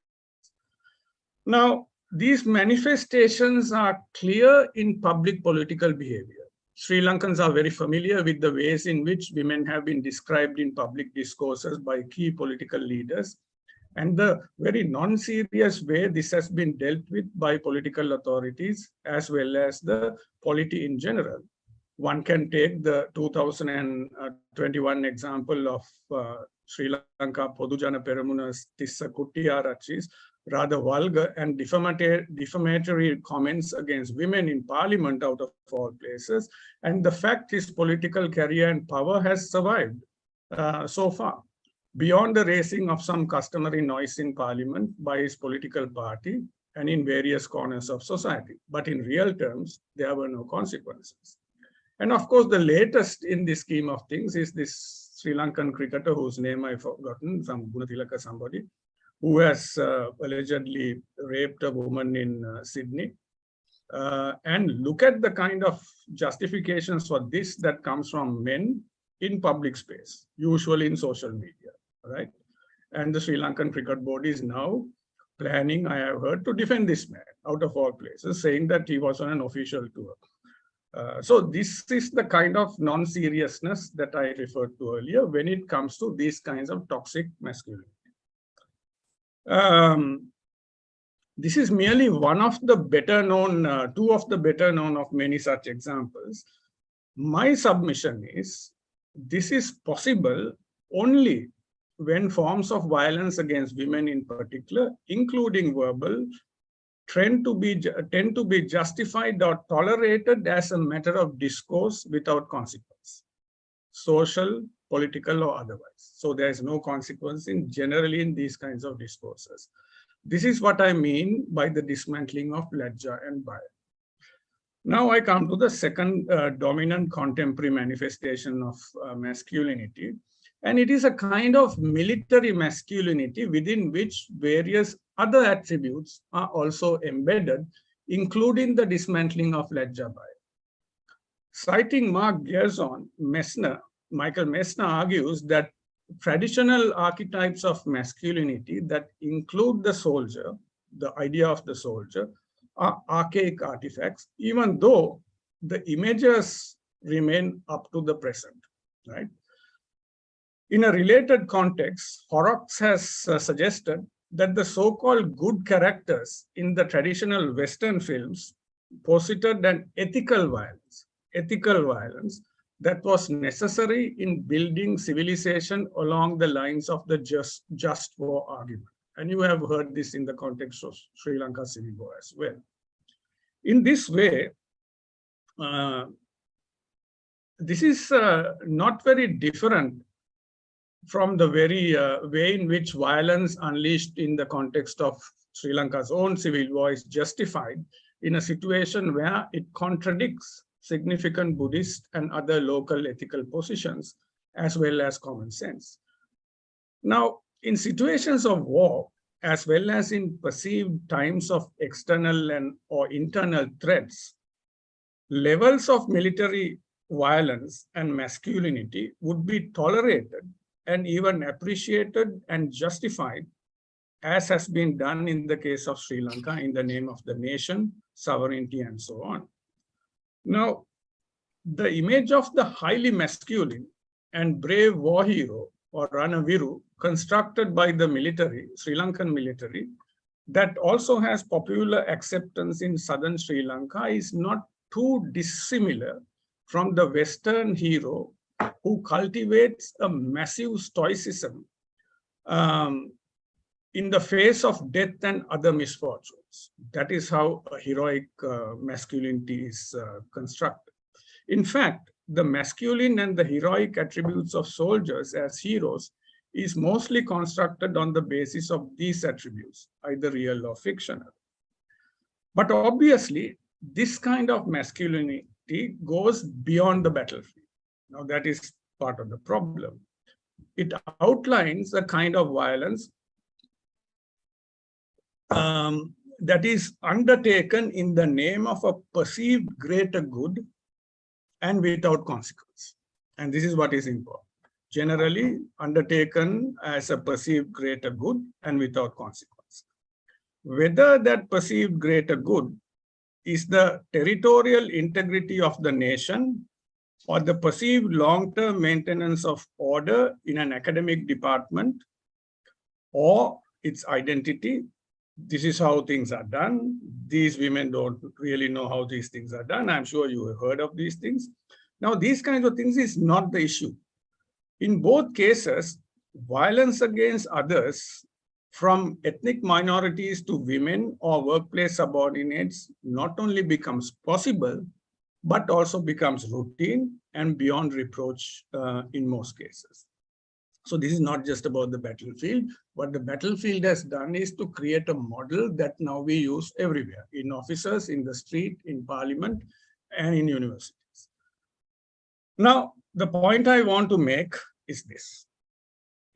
Now, these manifestations are clear in public political behavior. Sri Lankans are very familiar with the ways in which women have been described in public discourses by key political leaders, and the very non-serious way this has been dealt with by political authorities as well as the polity in general. One can take the 2021 example of Sri Lanka Podujana Peremuna's Tissa Kuttiyarachchi's rather vulgar and defamatory comments against women in parliament out of all places, and the fact his political career and power has survived so far, beyond the raising of some customary noise in parliament by his political party and in various corners of society. But in real terms, there were no consequences. And of course, the latest in the scheme of things is this Sri Lankan cricketer whose name I've forgotten, some Gunathilaka somebody, who has allegedly raped a woman in Sydney. And look at the kind of justifications for this that comes from men in public space, usually in social media, right? And the Sri Lankan Cricket Board is now planning, I have heard, to defend this man out of all places, saying that he was on an official tour. So this is the kind of non-seriousness that I referred to earlier when it comes to these kinds of toxic masculinity. This is merely one of the better known, two of the better known of many such examples. My submission is this is possible only when forms of violence against women in particular, including verbal, tend to be justified or tolerated as a matter of discourse without consequence, social, political, or otherwise. So there is no consequence generally in these kinds of discourses. This is what I mean by the dismantling of lajja and bhaya. Now I come to the second dominant contemporary manifestation of masculinity. And it is a kind of military masculinity within which various other attributes are also embedded, including the dismantling of lajja bhaya. Citing Mark Gerson, Michael Messner argues that traditional archetypes of masculinity that include the soldier, the idea of the soldier, are archaic artifacts, even though the images remain up to the present, right? In a related context, Horrocks has suggested that the so-called good characters in the traditional Western films posited an ethical violence that was necessary in building civilization along the lines of the just war argument. And you have heard this in the context of Sri Lanka Civil War as well. In this way, this is not very different from the very way in which violence unleashed in the context of Sri Lanka's own civil war is justified in a situation where it contradicts significant Buddhist and other local ethical positions, as well as common sense. Now, in situations of war, as well as in perceived times of external or internal threats, levels of military violence and masculinity would be tolerated and even appreciated and justified, as has been done in the case of Sri Lanka in the name of the nation, sovereignty, and so on. Now, the image of the highly masculine and brave war hero or Ranaviru constructed by the military, Sri Lankan military, that also has popular acceptance in southern Sri Lanka is not too dissimilar from the Western hero who cultivates a massive stoicism in the face of death and other misfortunes. That is how a heroic masculinity is constructed. In fact, the masculine and the heroic attributes of soldiers as heroes is mostly constructed on the basis of these attributes, either real or fictional. But obviously, this kind of masculinity goes beyond the battlefield. Now, that is part of the problem. It outlines a kind of violence that is undertaken in the name of a perceived greater good and without consequence. And this is what is important. Generally undertaken as a perceived greater good and without consequence. Whether that perceived greater good is the territorial integrity of the nation or the perceived long-term maintenance of order in an academic department or its identity. This is how things are done. These women don't really know how these things are done. I'm sure you have heard of these things. Now, these kinds of things is not the issue. In both cases, violence against others, from ethnic minorities to women or workplace subordinates, not only becomes possible, but also becomes routine and beyond reproach in most cases. So this is not just about the battlefield. What the battlefield has done is to create a model that now we use everywhere, in offices, in the street, in parliament, and in universities. Now, the point I want to make is this.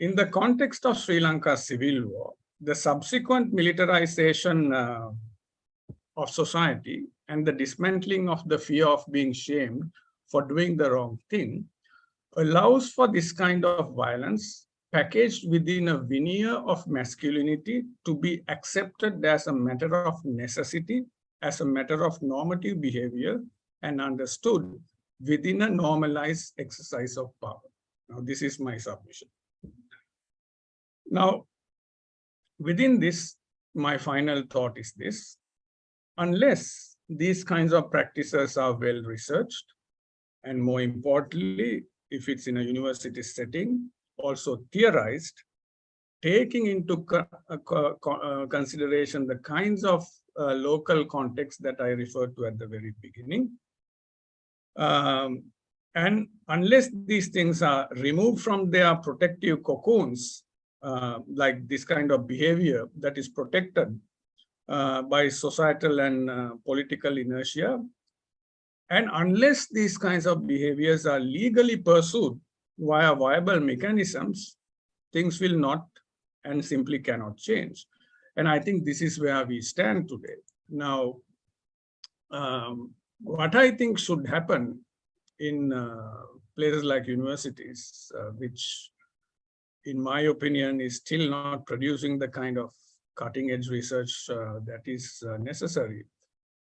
In the context of Sri Lanka's civil war, the subsequent militarization of society and the dismantling of the fear of being shamed for doing the wrong thing allows for this kind of violence packaged within a veneer of masculinity to be accepted as a matter of necessity, as a matter of normative behavior, and understood within a normalized exercise of power. Now, this is my submission. Now, within this, my final thought is this. Unless these kinds of practices are well researched, and more importantly, if it's in a university setting, also theorized, taking into consideration the kinds of local context that I referred to at the very beginning. And unless these things are removed from their protective cocoons, like this kind of behavior that is protected by societal and political inertia, and unless these kinds of behaviors are legally pursued via viable mechanisms, things will not and simply cannot change. And I think this is where we stand today. Now, what I think should happen in places like universities, which in my opinion is still not producing the kind of cutting edge research that is necessary.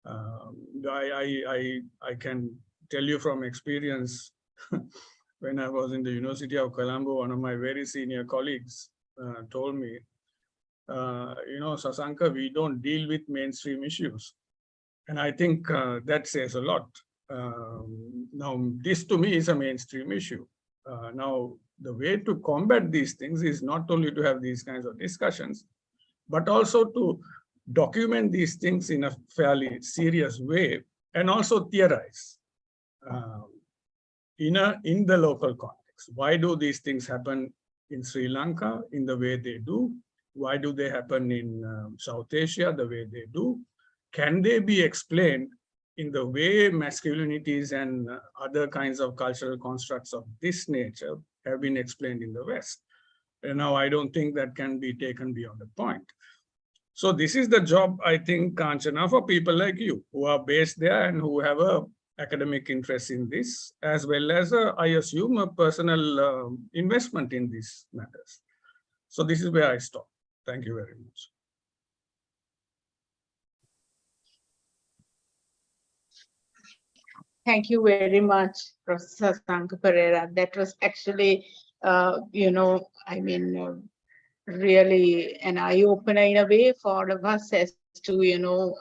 I can tell you from experience, when I was in the University of Colombo, one of my very senior colleagues told me, you know, Sasanka, we don't deal with mainstream issues. And I think that says a lot. Now, this to me is a mainstream issue. Now, the way to combat these things is not only to have these kinds of discussions, but also to document these things in a fairly serious way and also theorize in the local context. Why do these things happen in Sri Lanka in the way they do? Why do they happen in South Asia the way they do? Can they be explained in the way masculinities and other kinds of cultural constructs of this nature have been explained in the West? And now I don't think that can be taken beyond a point. So this is the job, I think, Kanchana, for people like you who are based there and who have a academic interest in this, as well as, I assume, a personal investment in these matters. So this is where I stop. Thank you very much. Thank you very much, Professor Sasanka Pereira. That was actually, I mean, really an eye-opener in a way for all of us as to,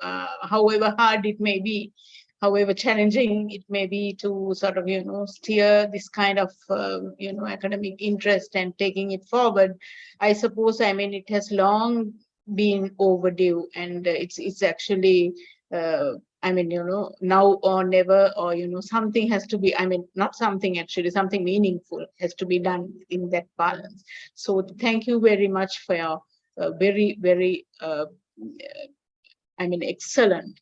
however hard it may be, however challenging it may be to sort of, steer this kind of, academic interest and taking it forward. I suppose, I mean, it has long been overdue, and it's actually, I mean, now or never, or, something has to be, I mean, not something actually, something meaningful has to be done in that balance. So thank you very much for your very, very, I mean, excellent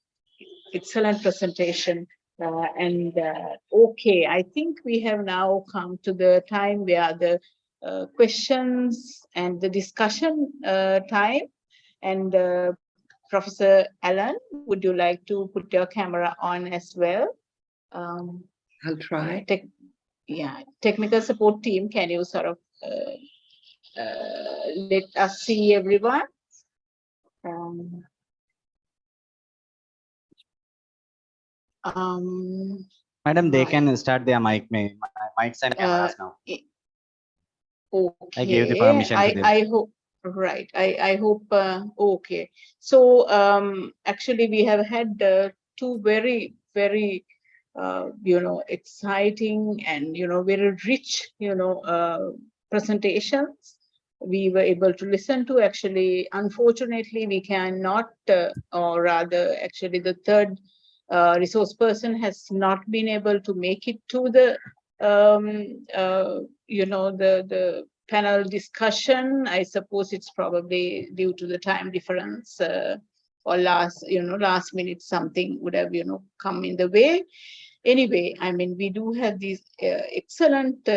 presentation. Okay, I think we have now come to the time where the questions and the discussion time. And Professor Alan, would you like to put your camera on as well? I'll try. Technical support team, can you sort of let us see everyone? Madam, they right. can start their mics and cameras now. Okay. I gave the permission to them. I hope, right. I hope, okay. So actually we have had two very, very, exciting and, very rich, presentations we were able to listen to. Actually, unfortunately, we cannot, or rather, actually, the third resource person has not been able to make it to the, the panel discussion. I suppose it's probably due to the time difference, or last minute something would have, come in the way. Anyway, I mean, we do have these excellent,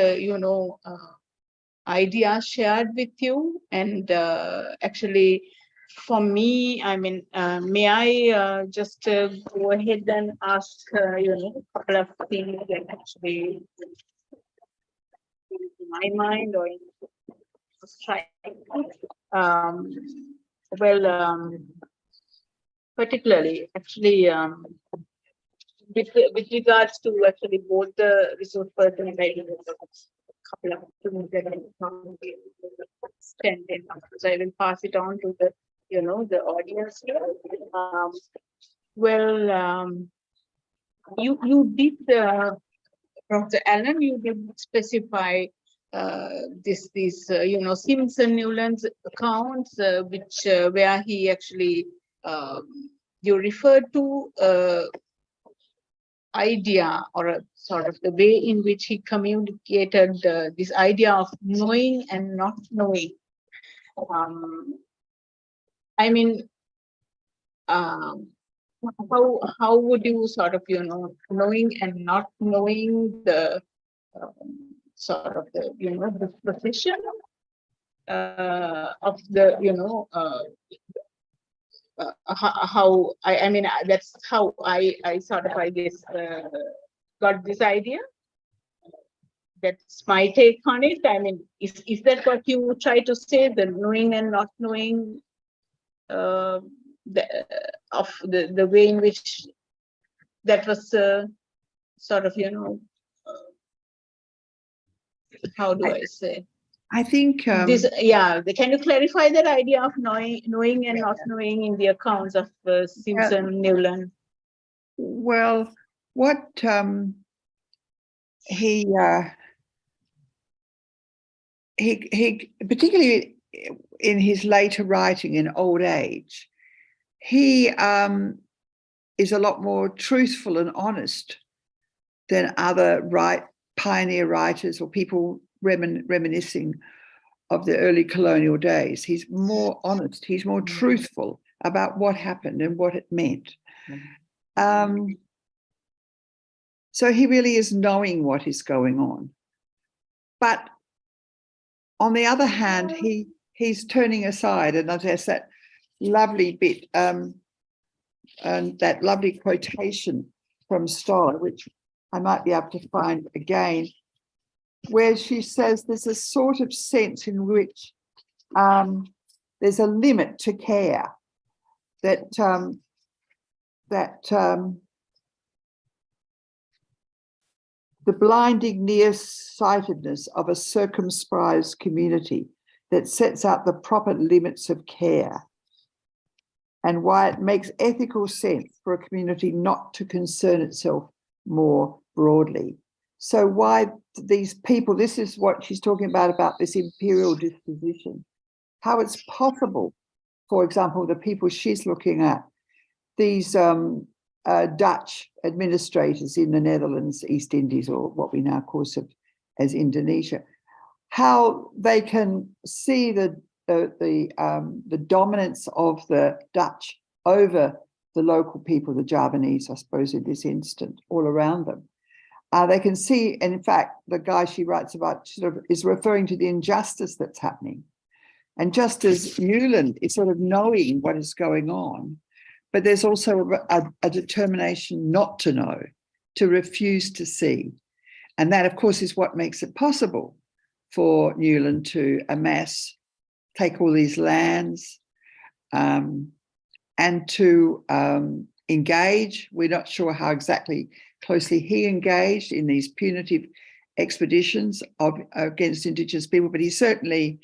ideas shared with you, and actually, for me, I mean, may I just go ahead and ask, a couple of things that actually in my mind or in particularly, actually, with regards to actually both the resource person and couple of things that so I will pass it on to the, the audience here. You did, Professor Allen, you did specify these Simpson-Newland's accounts, which where he actually you referred to idea, or a sort of the way in which he communicated this idea of knowing and not knowing. I mean, how would you sort of, knowing and not knowing the sort of the, the position of the, how I mean, that's how I sort of, I guess, got this idea. That's my take on it. I mean, is that what you try to say, the knowing and not knowing of the way in which that was sort of, how do I say? I think this, can you clarify that idea of knowing and not knowing in the accounts of Simpson-Newland? Well, what he particularly in his later writing in old age, he is a lot more truthful and honest than other pioneer writers or people reminiscing of the early colonial days. He's more honest, he's more truthful about what happened and what it meant. So he really is knowing what is going on. But on the other hand, he's turning aside, and there's that lovely bit, and that lovely quotation from Stoller, which I might be able to find again, where she says there's a sort of sense in which there's a limit to care, that the blinding nearsightedness of a circumscribed community that sets out the proper limits of care, and why it makes ethical sense for a community not to concern itself more broadly. So why these people, this is what she's talking about this imperial disposition, how it's possible, for example, the people she's looking at, these Dutch administrators in the Netherlands, East Indies, or what we now call as Indonesia, how they can see the dominance of the Dutch over the local people, the Javanese, I suppose, in this instant, all around them. They can see, and in fact, the guy she writes about sort of is referring to the injustice that's happening. And just as Newland is sort of knowing what is going on, but there's also a determination not to know, to refuse to see. And that, of course, is what makes it possible for Newland to amass, take all these lands, and to engage. We're not sure how exactly closely he engaged in these punitive expeditions against Indigenous people, but he certainly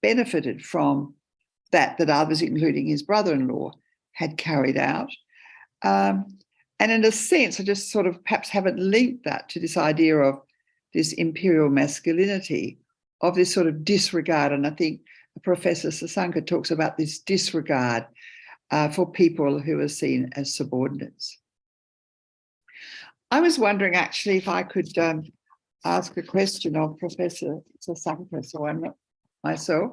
benefited from that others, including his brother-in-law, had carried out. And in a sense, I just sort of perhaps haven't linked that to this idea of this imperial masculinity, of this sort of disregard. And I think Professor Sasanka talks about this disregard for people who are seen as subordinates. I was wondering actually if I could ask a question of Professor Sasanka, so I'm not myself.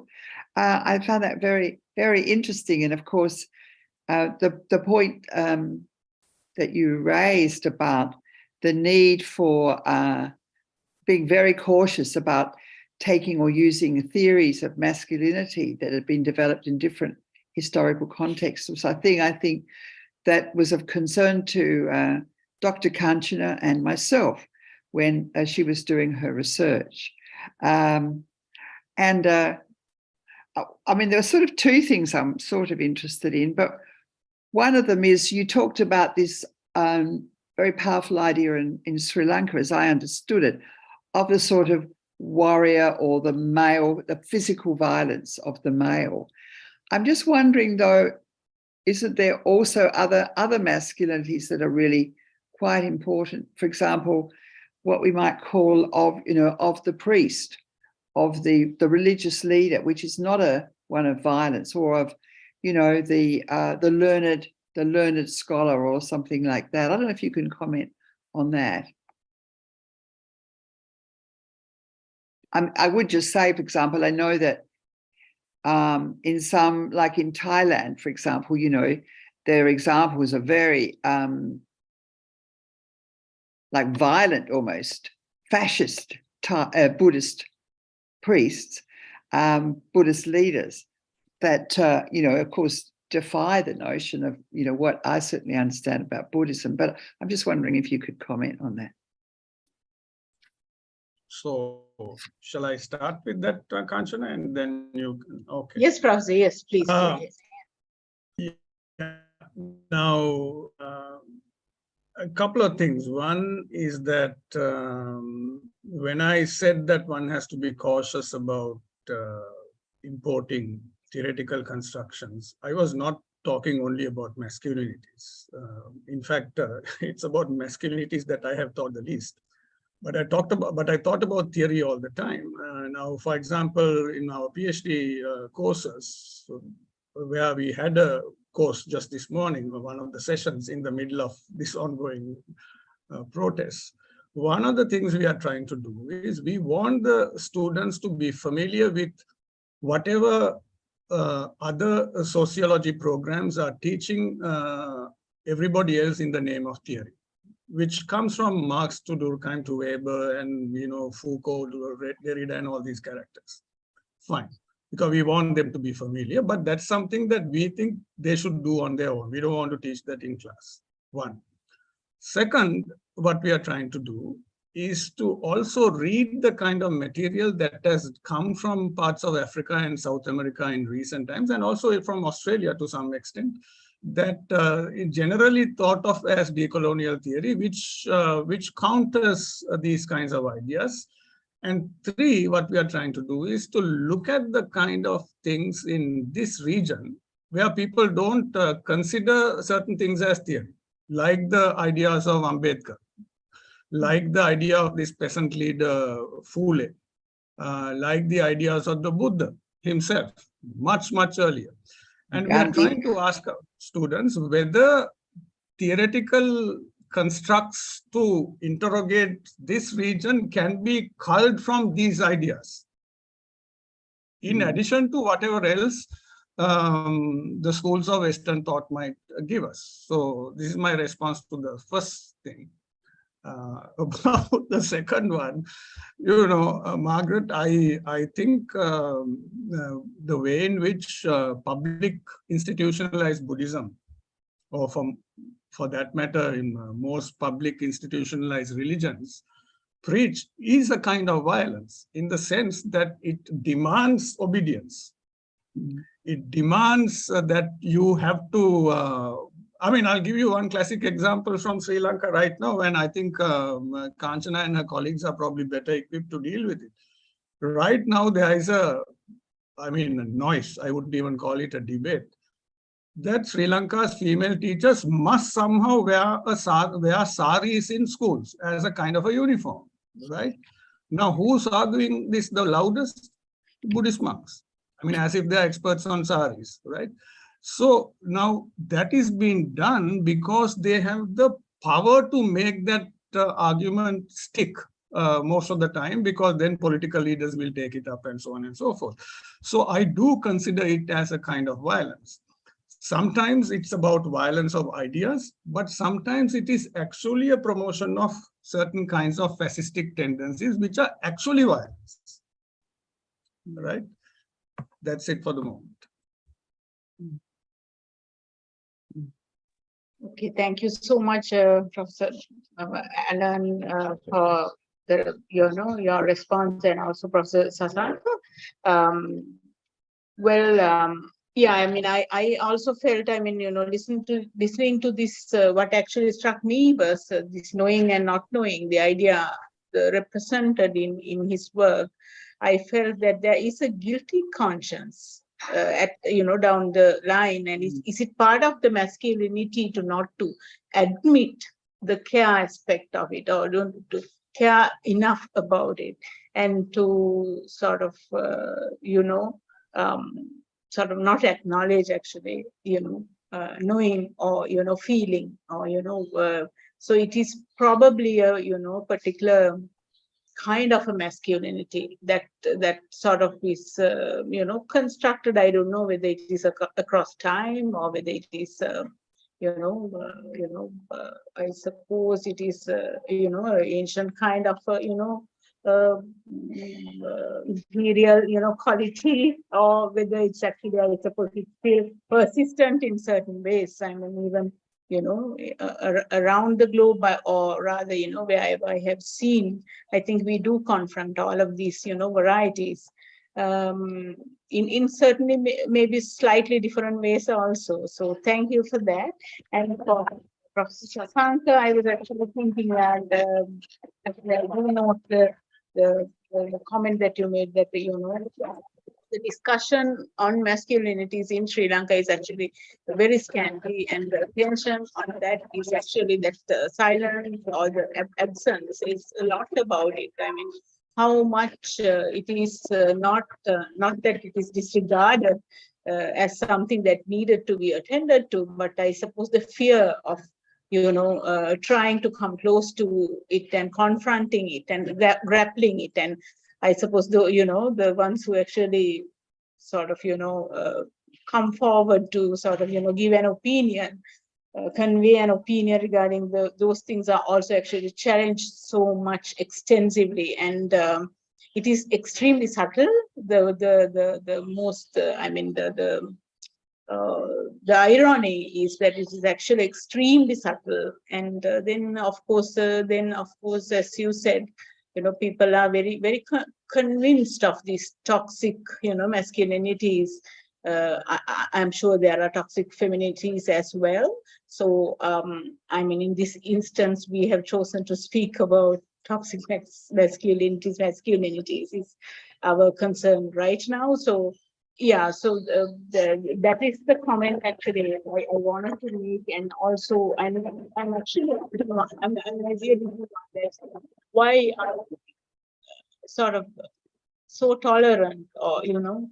I found that very, very interesting. And of course, the point that you raised about the need for being very cautious about taking or using theories of masculinity that had been developed in different historical contexts. So I think that was of concern to Dr. Kanchana and myself when she was doing her research. I mean, there are sort of two things I'm sort of interested in, but one of them is you talked about this very powerful idea in Sri Lanka, as I understood it, of the sort of warrior or the male, the physical violence of the male. I'm just wondering though, isn't there also other masculinities that are really quite important? For example, what we might call of the priest, of the religious leader, which is not one of violence, or of the learned scholar or something like that. I don't know if you can comment on that. I would just say, for example, I know that in some, like in Thailand, for example, there are examples of very like violent, almost fascist Buddhist priests, Buddhist leaders that, of course, defy the notion of, what I certainly understand about Buddhism. But I'm just wondering if you could comment on that. So shall I start with that, Kanchana, and then you can, okay. Yes, Professor, yes, please. Yeah. Now, a couple of things. One is that when I said that one has to be cautious about importing theoretical constructions, I was not talking only about masculinities. In fact, it's about masculinities that I have taught the least. But I thought about theory all the time. Now, for example, in our PhD courses, where we had a course just this morning, one of the sessions in the middle of this ongoing protest, one of the things we are trying to do is we want the students to be familiar with whatever other sociology programs are teaching everybody else in the name of theory, which comes from Marx to Durkheim to Weber and Foucault to Derrida and all these characters. Fine, because we want them to be familiar, but that's something that we think they should do on their own. We don't want to teach that in class. One. Second, what we are trying to do is to also read the kind of material that has come from parts of Africa and South America in recent times, and also from Australia to some extent, that is generally thought of as decolonial theory, which counters these kinds of ideas. And three, what we are trying to do is to look at the kind of things in this region where people don't consider certain things as theory, like the ideas of Ambedkar, like the idea of this peasant leader Phule, like the ideas of the Buddha himself, much, much earlier. And we are trying to ask students whether theoretical constructs to interrogate this region can be culled from these ideas, in addition to whatever else the schools of Western thought might give us. So this is my response to the first thing. About the second one, Margaret, I think the way in which public institutionalized Buddhism, or for that matter, in most public institutionalized religions, preach is a kind of violence, in the sense that it demands obedience. It demands that you have to I'll give you one classic example from Sri Lanka right now, and I think Kanchana and her colleagues are probably better equipped to deal with it. Right now, there is a noise, I wouldn't even call it a debate, that Sri Lanka's female teachers must somehow wear saris in schools as a kind of a uniform, right? Now, who's arguing this the loudest? Buddhist monks. As if they're experts on saris, right? So now that is being done because they have the power to make that argument stick most of the time, because then political leaders will take it up and so on and so forth. So I do consider it as a kind of violence. Sometimes it's about violence of ideas, but sometimes it is actually a promotion of certain kinds of fascistic tendencies, which are actually violence, right? That's it for the moment. Okay, thank you so much, Professor Alan, for your response, and also Professor Sasanka. Yeah, I also felt, listening to this, what actually struck me was this knowing and not knowing, the idea represented in his work. I felt that there is a guilty conscience down the line, and is it part of the masculinity to not to admit the care aspect of it, or don't to care enough about it, and to sort of not acknowledge actually knowing, or feeling, or so it is probably a particular kind of a masculinity that sort of is constructed. I don't know whether it is across time, or whether it is I suppose it is an ancient kind of imperial quality, or whether it's actually, I suppose, it's still persistent in certain ways. Even around the globe, or rather, wherever I have seen, I think we do confront all of these, varieties, in certainly maybe slightly different ways also. So thank you for that. And for Professor Sasanka, I was actually thinking that I do note the comment that you made, that the discussion on masculinities in Sri Lanka is actually very scanty, and the attention on that is actually that the silence or the absence is a lot about it. How much it is not that it is disregarded as something that needed to be attended to, but I suppose the fear of trying to come close to it and confronting it and grappling it, and I suppose the ones who actually sort of, come forward to sort of, give an opinion, convey an opinion regarding those things are also actually challenged so much extensively, and it is extremely subtle. The most, the irony is that it is actually extremely subtle, and then of course, as you said, people are very convinced of these toxic, masculinities. I'm sure there are toxic femininities as well. So, in this instance, we have chosen to speak about toxic masculinities. Masculinities is our concern right now. So, yeah, so that is the comment actually I wanted to make, and also I'm actually I'm really why are sort of so tolerant or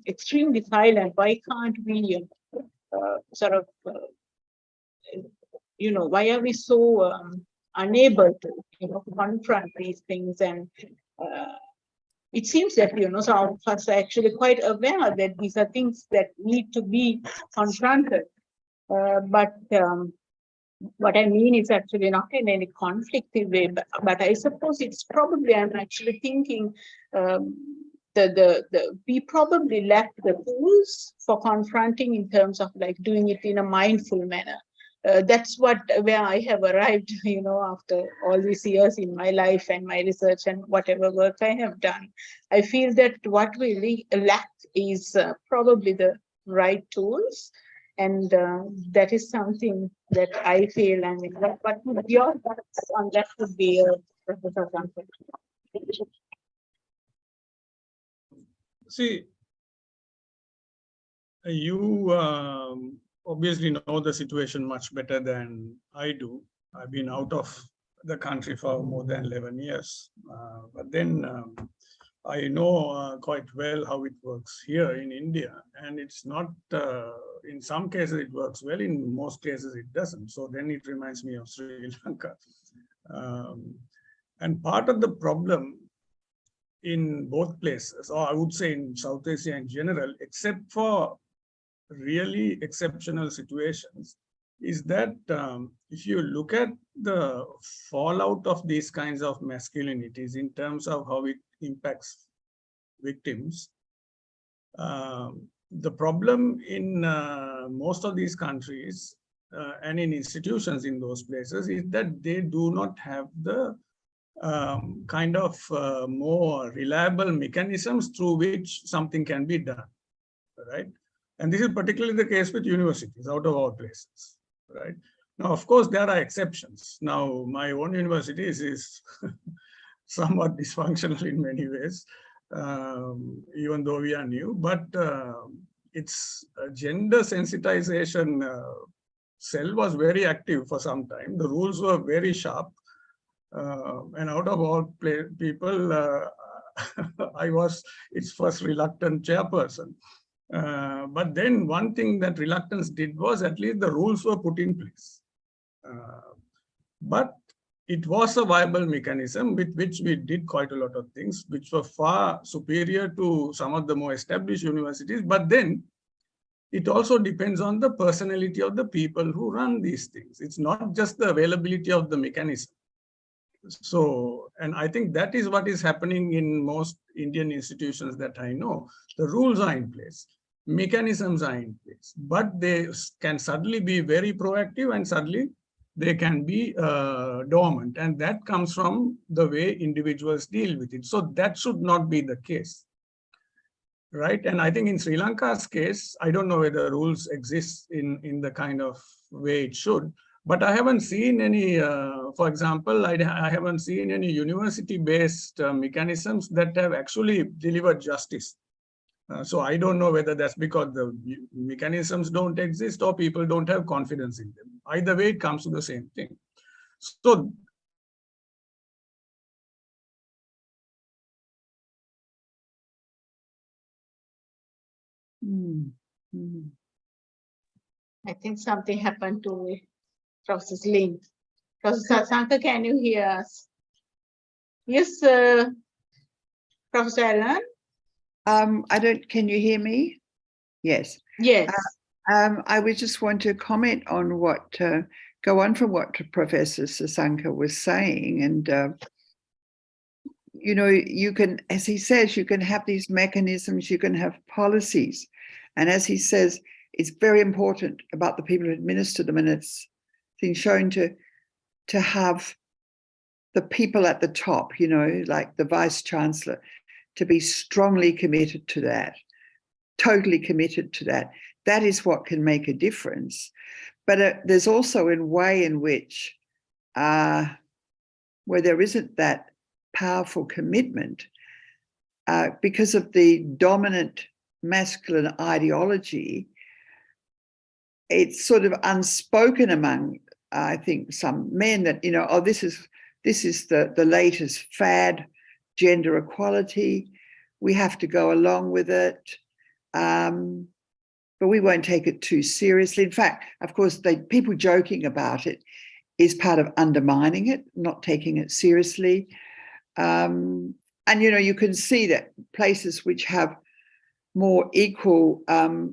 extremely silent? Why can't we why are we so unable to confront these things? And it seems that some of us are actually quite aware that these are things that need to be confronted, but what I mean is actually not in any conflictive way, but I suppose it's probably, I'm actually thinking we probably lack the tools for confronting in terms of like doing it in a mindful manner. That's where I have arrived, after all these years in my life and my research and whatever work I have done. I feel that what we really lack is probably the right tools. And that is something that I feel, what would your thoughts on that would be, Professor Sanford? See, you obviously know the situation much better than I do. I've been out of the country for more than 11 years. But then I know quite well how it works here in India. And it's not, in some cases it works well, in most cases it doesn't. So then it reminds me of Sri Lanka. And part of the problem in both places, or I would say in South Asia in general, except for really exceptional situations, is that if you look at the fallout of these kinds of masculinities in terms of how it impacts victims, the problem in most of these countries and in institutions in those places is that they do not have the kind of more reliable mechanisms through which something can be done, right? And this is particularly the case with universities, out of all places, right? Now, of course, there are exceptions. Now, my own university is somewhat dysfunctional in many ways, even though we are new, but its gender sensitization cell was very active for some time. The rules were very sharp. And out of all people, I was its first reluctant chairperson. But then one thing that reluctance did was at least the rules were put in place. But it was a viable mechanism with which we did quite a lot of things, which were far superior to some of the more established universities. But then it also depends on the personality of the people who run these things. It's not just the availability of the mechanism. So, and I think that is what is happening in most Indian institutions that I know. The rules are in place, mechanisms are in place, but they can suddenly be very proactive and suddenly they can be dormant. And that comes from the way individuals deal with it. So that should not be the case, right? And I think in Sri Lanka's case, I don't know whether rules exist in the kind of way it should, but I haven't seen any, for example, I haven't seen any university-based mechanisms that have actually delivered justice. So I don't know whether that's because the mechanisms don't exist or people don't have confidence in them. Either way, it comes to the same thing. So I think something happened to Professor Link. Professor Sasanka, can you hear us? Yes, Professor Allen? Can you hear me? Yes. Yes. I would just want to comment on what, go on from what Professor Sasanka was saying. And, you know, you can, as he says, you can have these mechanisms, you can have policies. And as he says, it's very important about the people who administer them. And it's been shown to have the people at the top, you know, like the Vice Chancellor, to be strongly committed to that, totally committed to that. That is what can make a difference. But there's also a way in which, where there isn't that powerful commitment, because of the dominant masculine ideology, it's sort of unspoken among, I think, some men that, you know, oh, this is the latest fad, gender equality. We have to go along with it. But we won't take it too seriously. In fact, of course, people joking about it is part of undermining it, not taking it seriously. And, you know, you can see that places which have more equal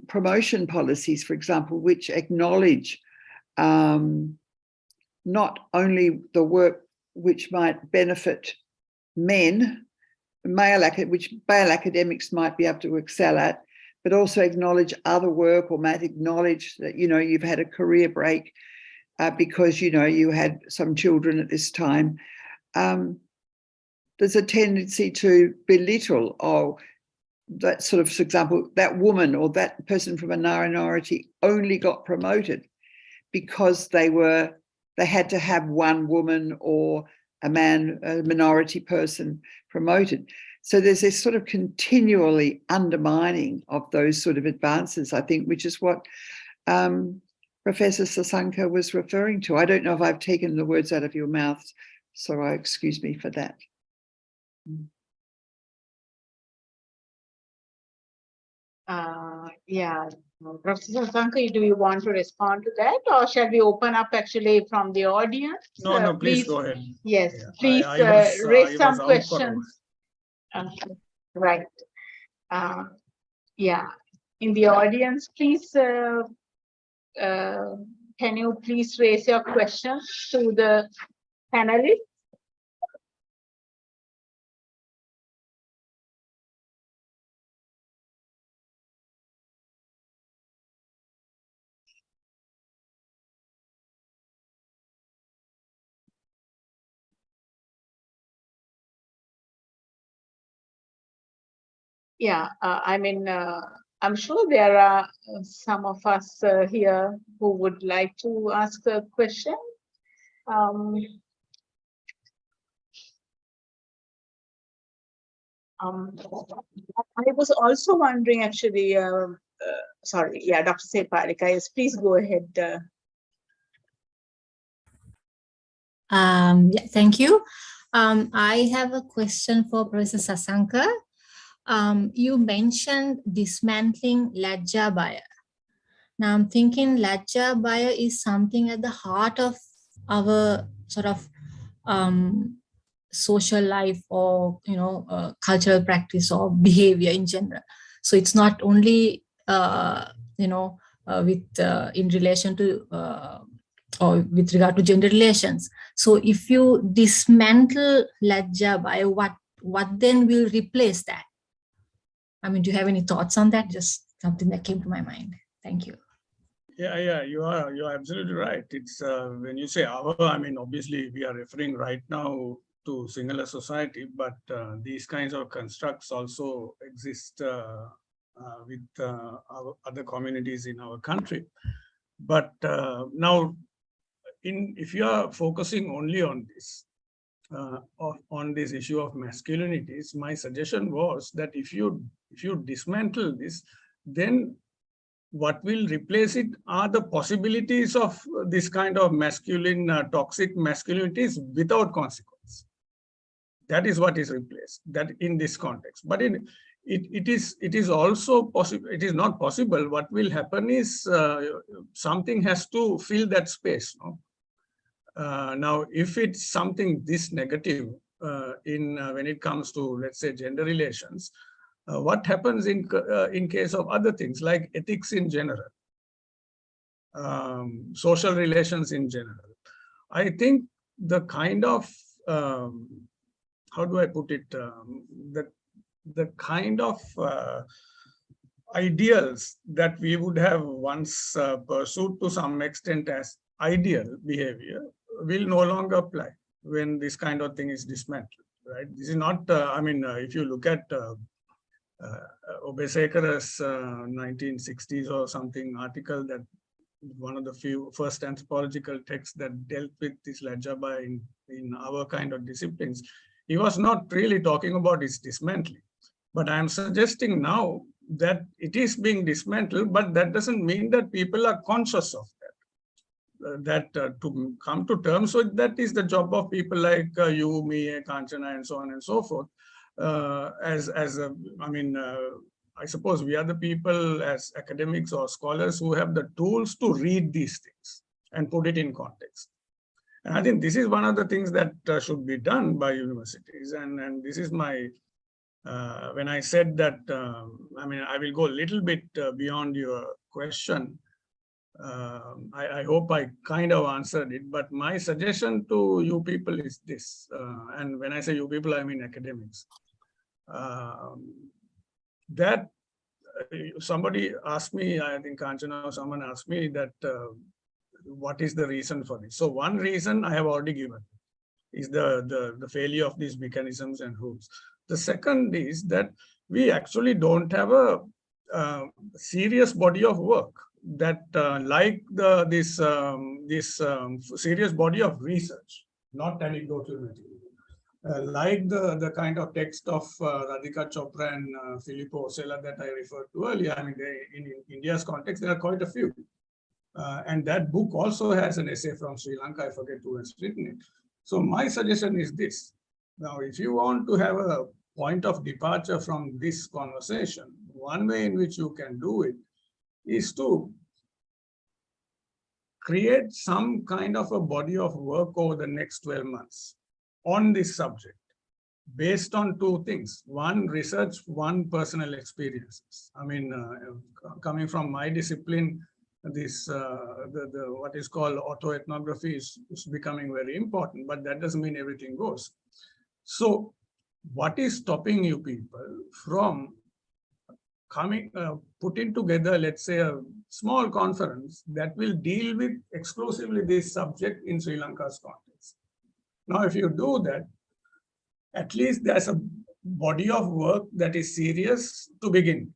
promotion policies, for example, which acknowledge not only the work which might benefit men, which male academics might be able to excel at, but also acknowledge other work, or might acknowledge that, you know, you've had a career break because, you know, you had some children at this time. There's a tendency to belittle, that sort of, for example, that woman or that person from a minority only got promoted because they had to have one woman or a minority person promoted. So there's this sort of continually undermining of those sort of advances, I think, which is what Professor Sasanka was referring to. I don't know if I've taken the words out of your mouth, so excuse me for that. Yeah, Professor Sasanka, do you want to respond to that, or shall we open up actually from the audience? No, please go ahead. Yes, Yeah, please raise some out questions. Right. Yeah, in the audience, please, can you please raise your questions to the panelists? Yeah, I mean, I'm sure there are some of us here who would like to ask a question. I was also wondering, actually, sorry, yeah, Dr. Sepalika, yes, please go ahead. Yeah, thank you. I have a question for Professor Sasanka. You mentioned dismantling Lajja Baya. Now I'm thinking Lajja Baya is something at the heart of our sort of social life, or, you know, cultural practice or behavior in general. So it's not only, you know, in relation to or with regard to gender relations. So if you dismantle Lajja Baya, what then will replace that? I mean, do you have any thoughts on that? Just something that came to my mind. Thank you. Yeah, you're absolutely right. It's when you say our, I mean, obviously we are referring right now to Sinhala society, but these kinds of constructs also exist with our other communities in our country. But now, if you are focusing only on this, on this issue of masculinities, my suggestion was that if you dismantle this, then what will replace it are the possibilities of this kind of masculine, toxic masculinities without consequence. That is what is replaced, that in this context. But it is also possible, it is not possible. What will happen is something has to fill that space. No? Now, if it's something this negative when it comes to, let's say, gender relations, What happens in case of other things like ethics in general, social relations in general? I think the kind of, how do I put it, the kind of ideals that we would have once pursued to some extent as ideal behavior will no longer apply when this kind of thing is dismantled, right? This is not, if you look at Obesekara's 1960s or something article, that one of the few first anthropological texts that dealt with this Lajjaba in our kind of disciplines, he was not really talking about its dismantling. But I'm suggesting now that it is being dismantled, but that doesn't mean that people are conscious of that. To come to terms with that is the job of people like you, me, Kanchana, and so on and so forth. I suppose we are the people as academics or scholars who have the tools to read these things and put it in context. And I think this is one of the things that should be done by universities. And this is my, when I said that, I will go a little bit beyond your question. I hope I kind of answered it, but my suggestion to you people is this. And when I say you people, I mean academics. That somebody asked me, I think Kanchana or someone asked me that what is the reason for this? So one reason I have already given is the failure of these mechanisms and rules. The second is that we actually don't have a serious body of work that like this serious body of research, not anecdotal material. Like the kind of text of Radhika Chopra and Filippo Osella that I referred to earlier. I mean, in India's context, there are quite a few. And that book also has an essay from Sri Lanka. I forget who has written it. So my suggestion is this. Now, if you want to have a point of departure from this conversation, one way in which you can do it is to create some kind of a body of work over the next 12 months on this subject, based on two things. One, research, one, personal experiences. I mean, coming from my discipline, this what is called autoethnography is becoming very important, but that doesn't mean everything goes. So what is stopping you people from putting together, let's say, a small conference that will deal with exclusively this subject in Sri Lanka's context? Now, if you do that, at least there's a body of work that is serious to begin.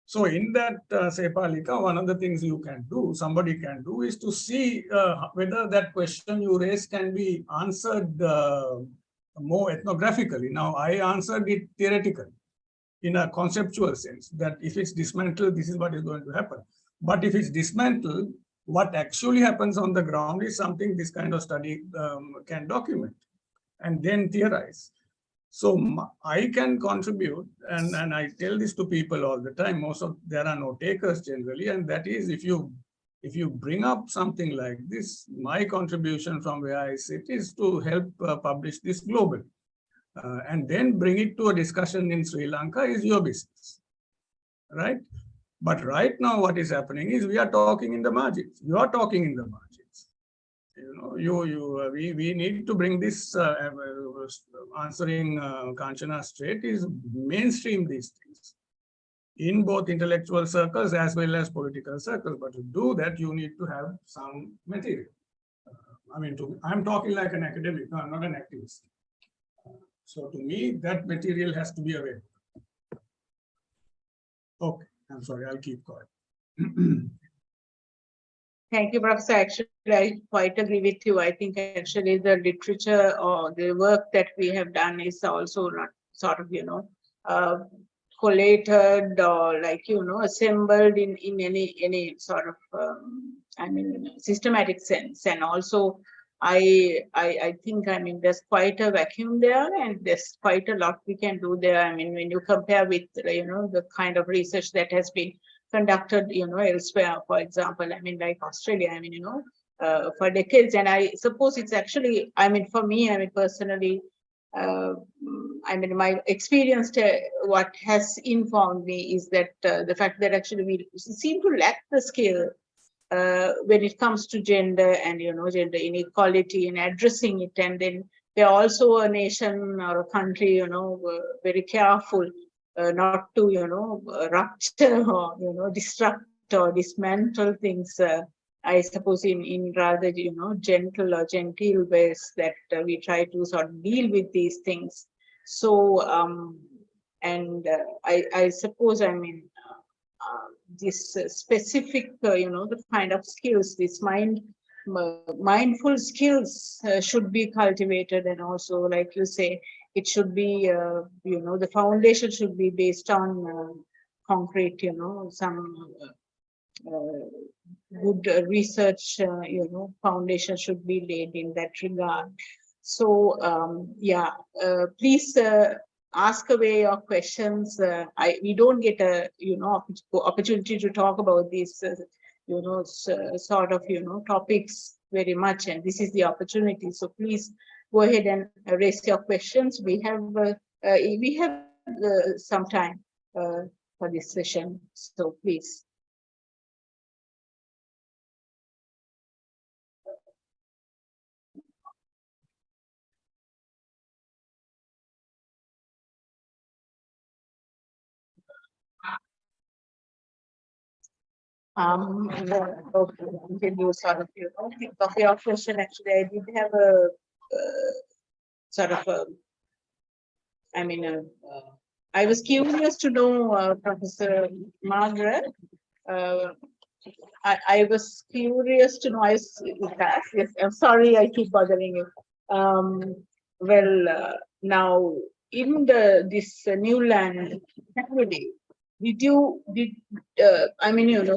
So in that Sepalika, one of the things you can do, somebody can do, is to see whether that question you raised can be answered more ethnographically. Now, I answered it theoretically in a conceptual sense, that if it's dismantled, this is what is going to happen. But if it's dismantled, what actually happens on the ground is something this kind of study can document and then theorize. So I can contribute, and I tell this to people all the time. There are no takers generally, and that is, if you bring up something like this, my contribution from where I sit is to help publish this globally, and then bring it to a discussion in Sri Lanka is your business, right? But right now, what is happening is we are talking in the margins. You are talking in the margins. We need to bring this, answering Kanchana straight, is mainstream these things in both intellectual circles as well as political circles. But to do that, you need to have some material. I'm talking like an academic, I'm not an activist. So to me, that material has to be available. Okay, I'm sorry, I'll keep quiet. Thank you, Professor. Actually, I quite agree with you. I think actually the literature or the work that we have done is also not sort of, collated or assembled in any sort of, systematic sense. And also, I think, there's quite a vacuum there, and there's quite a lot we can do there. When you compare with, the kind of research that has been conducted, elsewhere, for example, like Australia, for decades. And I suppose it's actually, for me, personally, I mean, my experience, what has informed me is that the fact that actually we seem to lack the skill when it comes to gender and, gender inequality and addressing it. And then we're also a nation or a country, very careful not to, rupture or, disrupt or dismantle things. I suppose in rather, gentle or genteel ways that we try to sort of deal with these things. So, I suppose, I mean, this specific, the kind of skills, this mindful skills should be cultivated. And also, like you say, it should be, the foundation should be based on concrete, some good research, foundation should be laid in that regard. So, yeah, please ask away your questions. We don't get a, opportunity to talk about these, sort of, topics very much, and this is the opportunity. So please go ahead and raise your questions. We have some time for this session, so please. Okay, you sort of, think of your question. Actually, I did have a sort of a, I mean, I was curious to know, Professor Margaret. I was curious to know. Yes, I'm sorry, I keep bothering you. Well, now in this new land, I mean,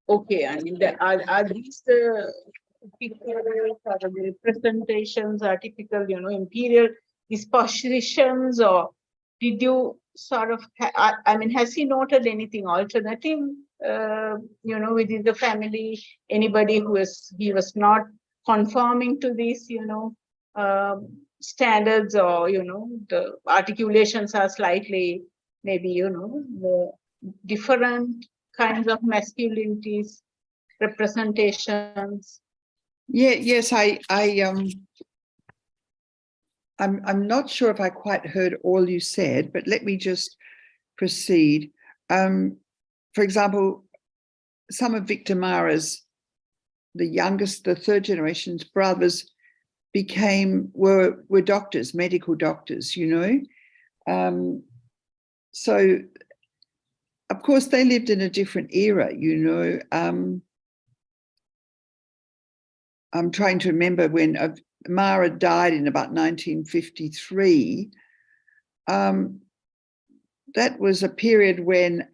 okay, I mean, are these the typical sort of representations, are typical, imperial dispositions, or did you sort of, I mean, has he noted anything alternative, within the family, anybody he was not conforming to these, standards, or, the articulations are slightly, maybe, the different kinds of masculinities, representations? Yes, I'm not sure if I quite heard all you said, but let me just proceed. For example, some of Victor Mara's, the youngest, the third generation's brothers were doctors, medical doctors, so of course they lived in a different era, I'm trying to remember when Mara died in about 1953. That was a period when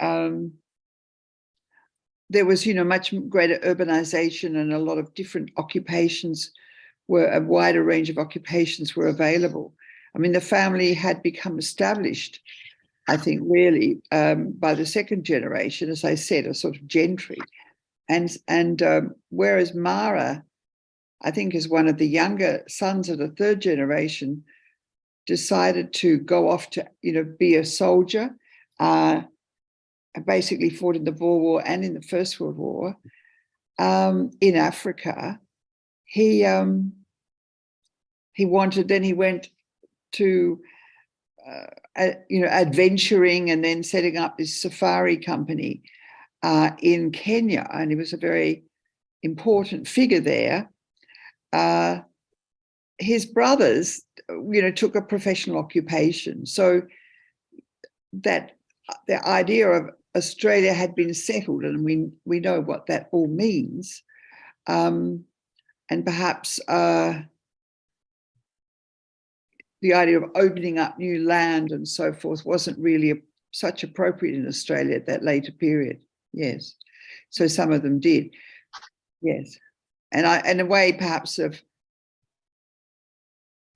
there was, much greater urbanization, and a lot of different occupations a wider range of occupations were available. I mean, the family had become established, I think, really by the second generation, as I said, a sort of gentry. And whereas Mara, I think, as one of the younger sons of the third generation, decided to go off to, be a soldier, basically fought in the Boer War and in the First World War in Africa. He went to, adventuring, and then setting up this safari company in Kenya. And he was a very important figure there. His brothers, took a professional occupation. So that the idea of Australia had been settled, and we know what that all means. And perhaps the idea of opening up new land and so forth wasn't really such appropriate in Australia at that later period. Yes. So some of them did. Yes. And in a way, perhaps of,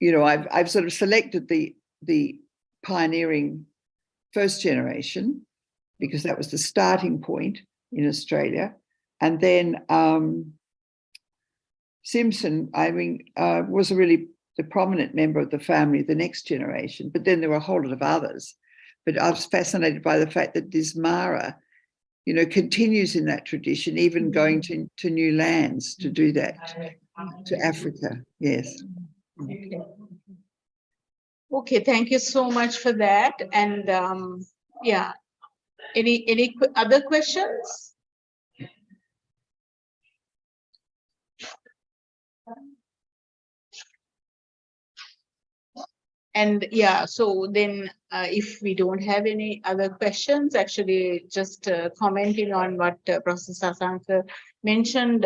I've sort of selected the pioneering first generation because that was the starting point in Australia. And then Simpson, was a really the prominent member of the family, the next generation, but then there were a whole lot of others. But I was fascinated by the fact that Dismara, continues in that tradition, even going to new lands to do that, to Africa. Yes. Okay, thank you so much for that. And yeah, any other questions? And yeah, so then if we don't have any other questions, actually just commenting on what Professor Sasanka mentioned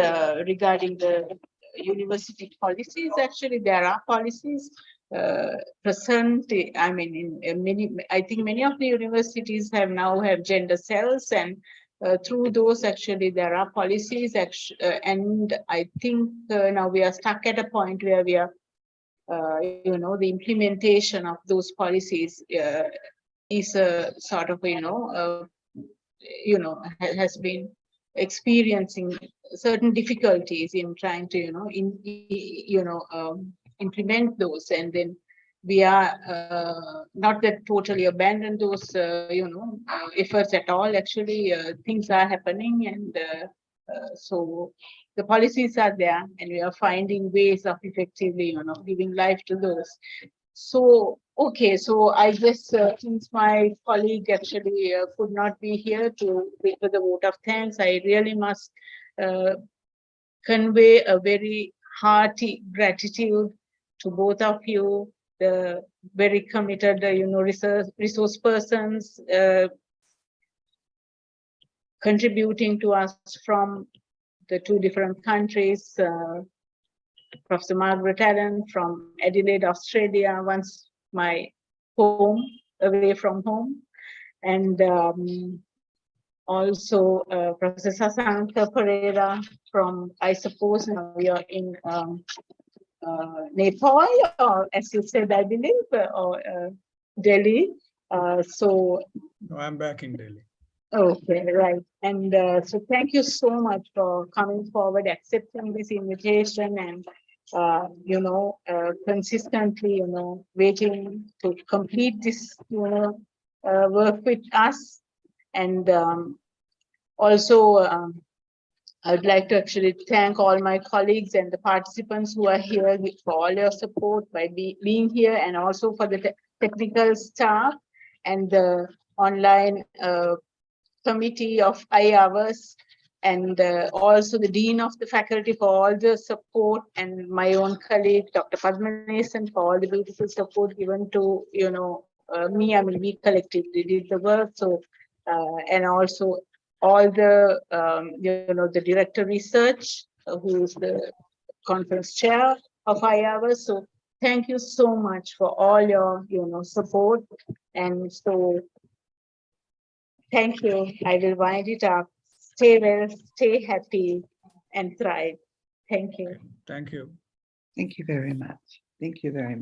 regarding the university policies. Actually, there are policies present. I mean, I think many of the universities now have gender cells, and through those, actually, there are policies. And I think now we are stuck at a point where we are the implementation of those policies is a sort of, has been experiencing certain difficulties in trying to, implement those. And then we are not that totally abandon those, efforts at all. Actually, things are happening, and so the policies are there, and we are finding ways of effectively, giving life to those. So, okay, so I guess since my colleague actually could not be here to give the vote of thanks, I really must convey a very hearty gratitude to both of you, the very committed, resource persons contributing to us from the two different countries. Professor Margaret Allen from Adelaide, Australia, once my home, away from home. And also Professor Sasanka Pereira from, I suppose now you're in Nepal, or as you said, I believe, or Delhi. So No, I'm back in Delhi. Okay, right. And so thank you so much for coming forward, accepting this invitation, and consistently, waiting to complete this, work with us. And also, I'd like to actually thank all my colleagues and the participants who are here for all your support by being here, and also for the technical staff and the online committee of I-Hours, and also the Dean of the Faculty for all the support, and my own colleague, Dr. Padmanesan, for all the beautiful support given to, me. I mean, we collectively did the work. So, and also all the, the Director Research, who is the conference chair of I-Hours. So thank you so much for all your, support. And so, thank you. I will wind it up. Stay well, stay happy, and thrive. Thank you. Thank you. Thank you very much. Thank you very much.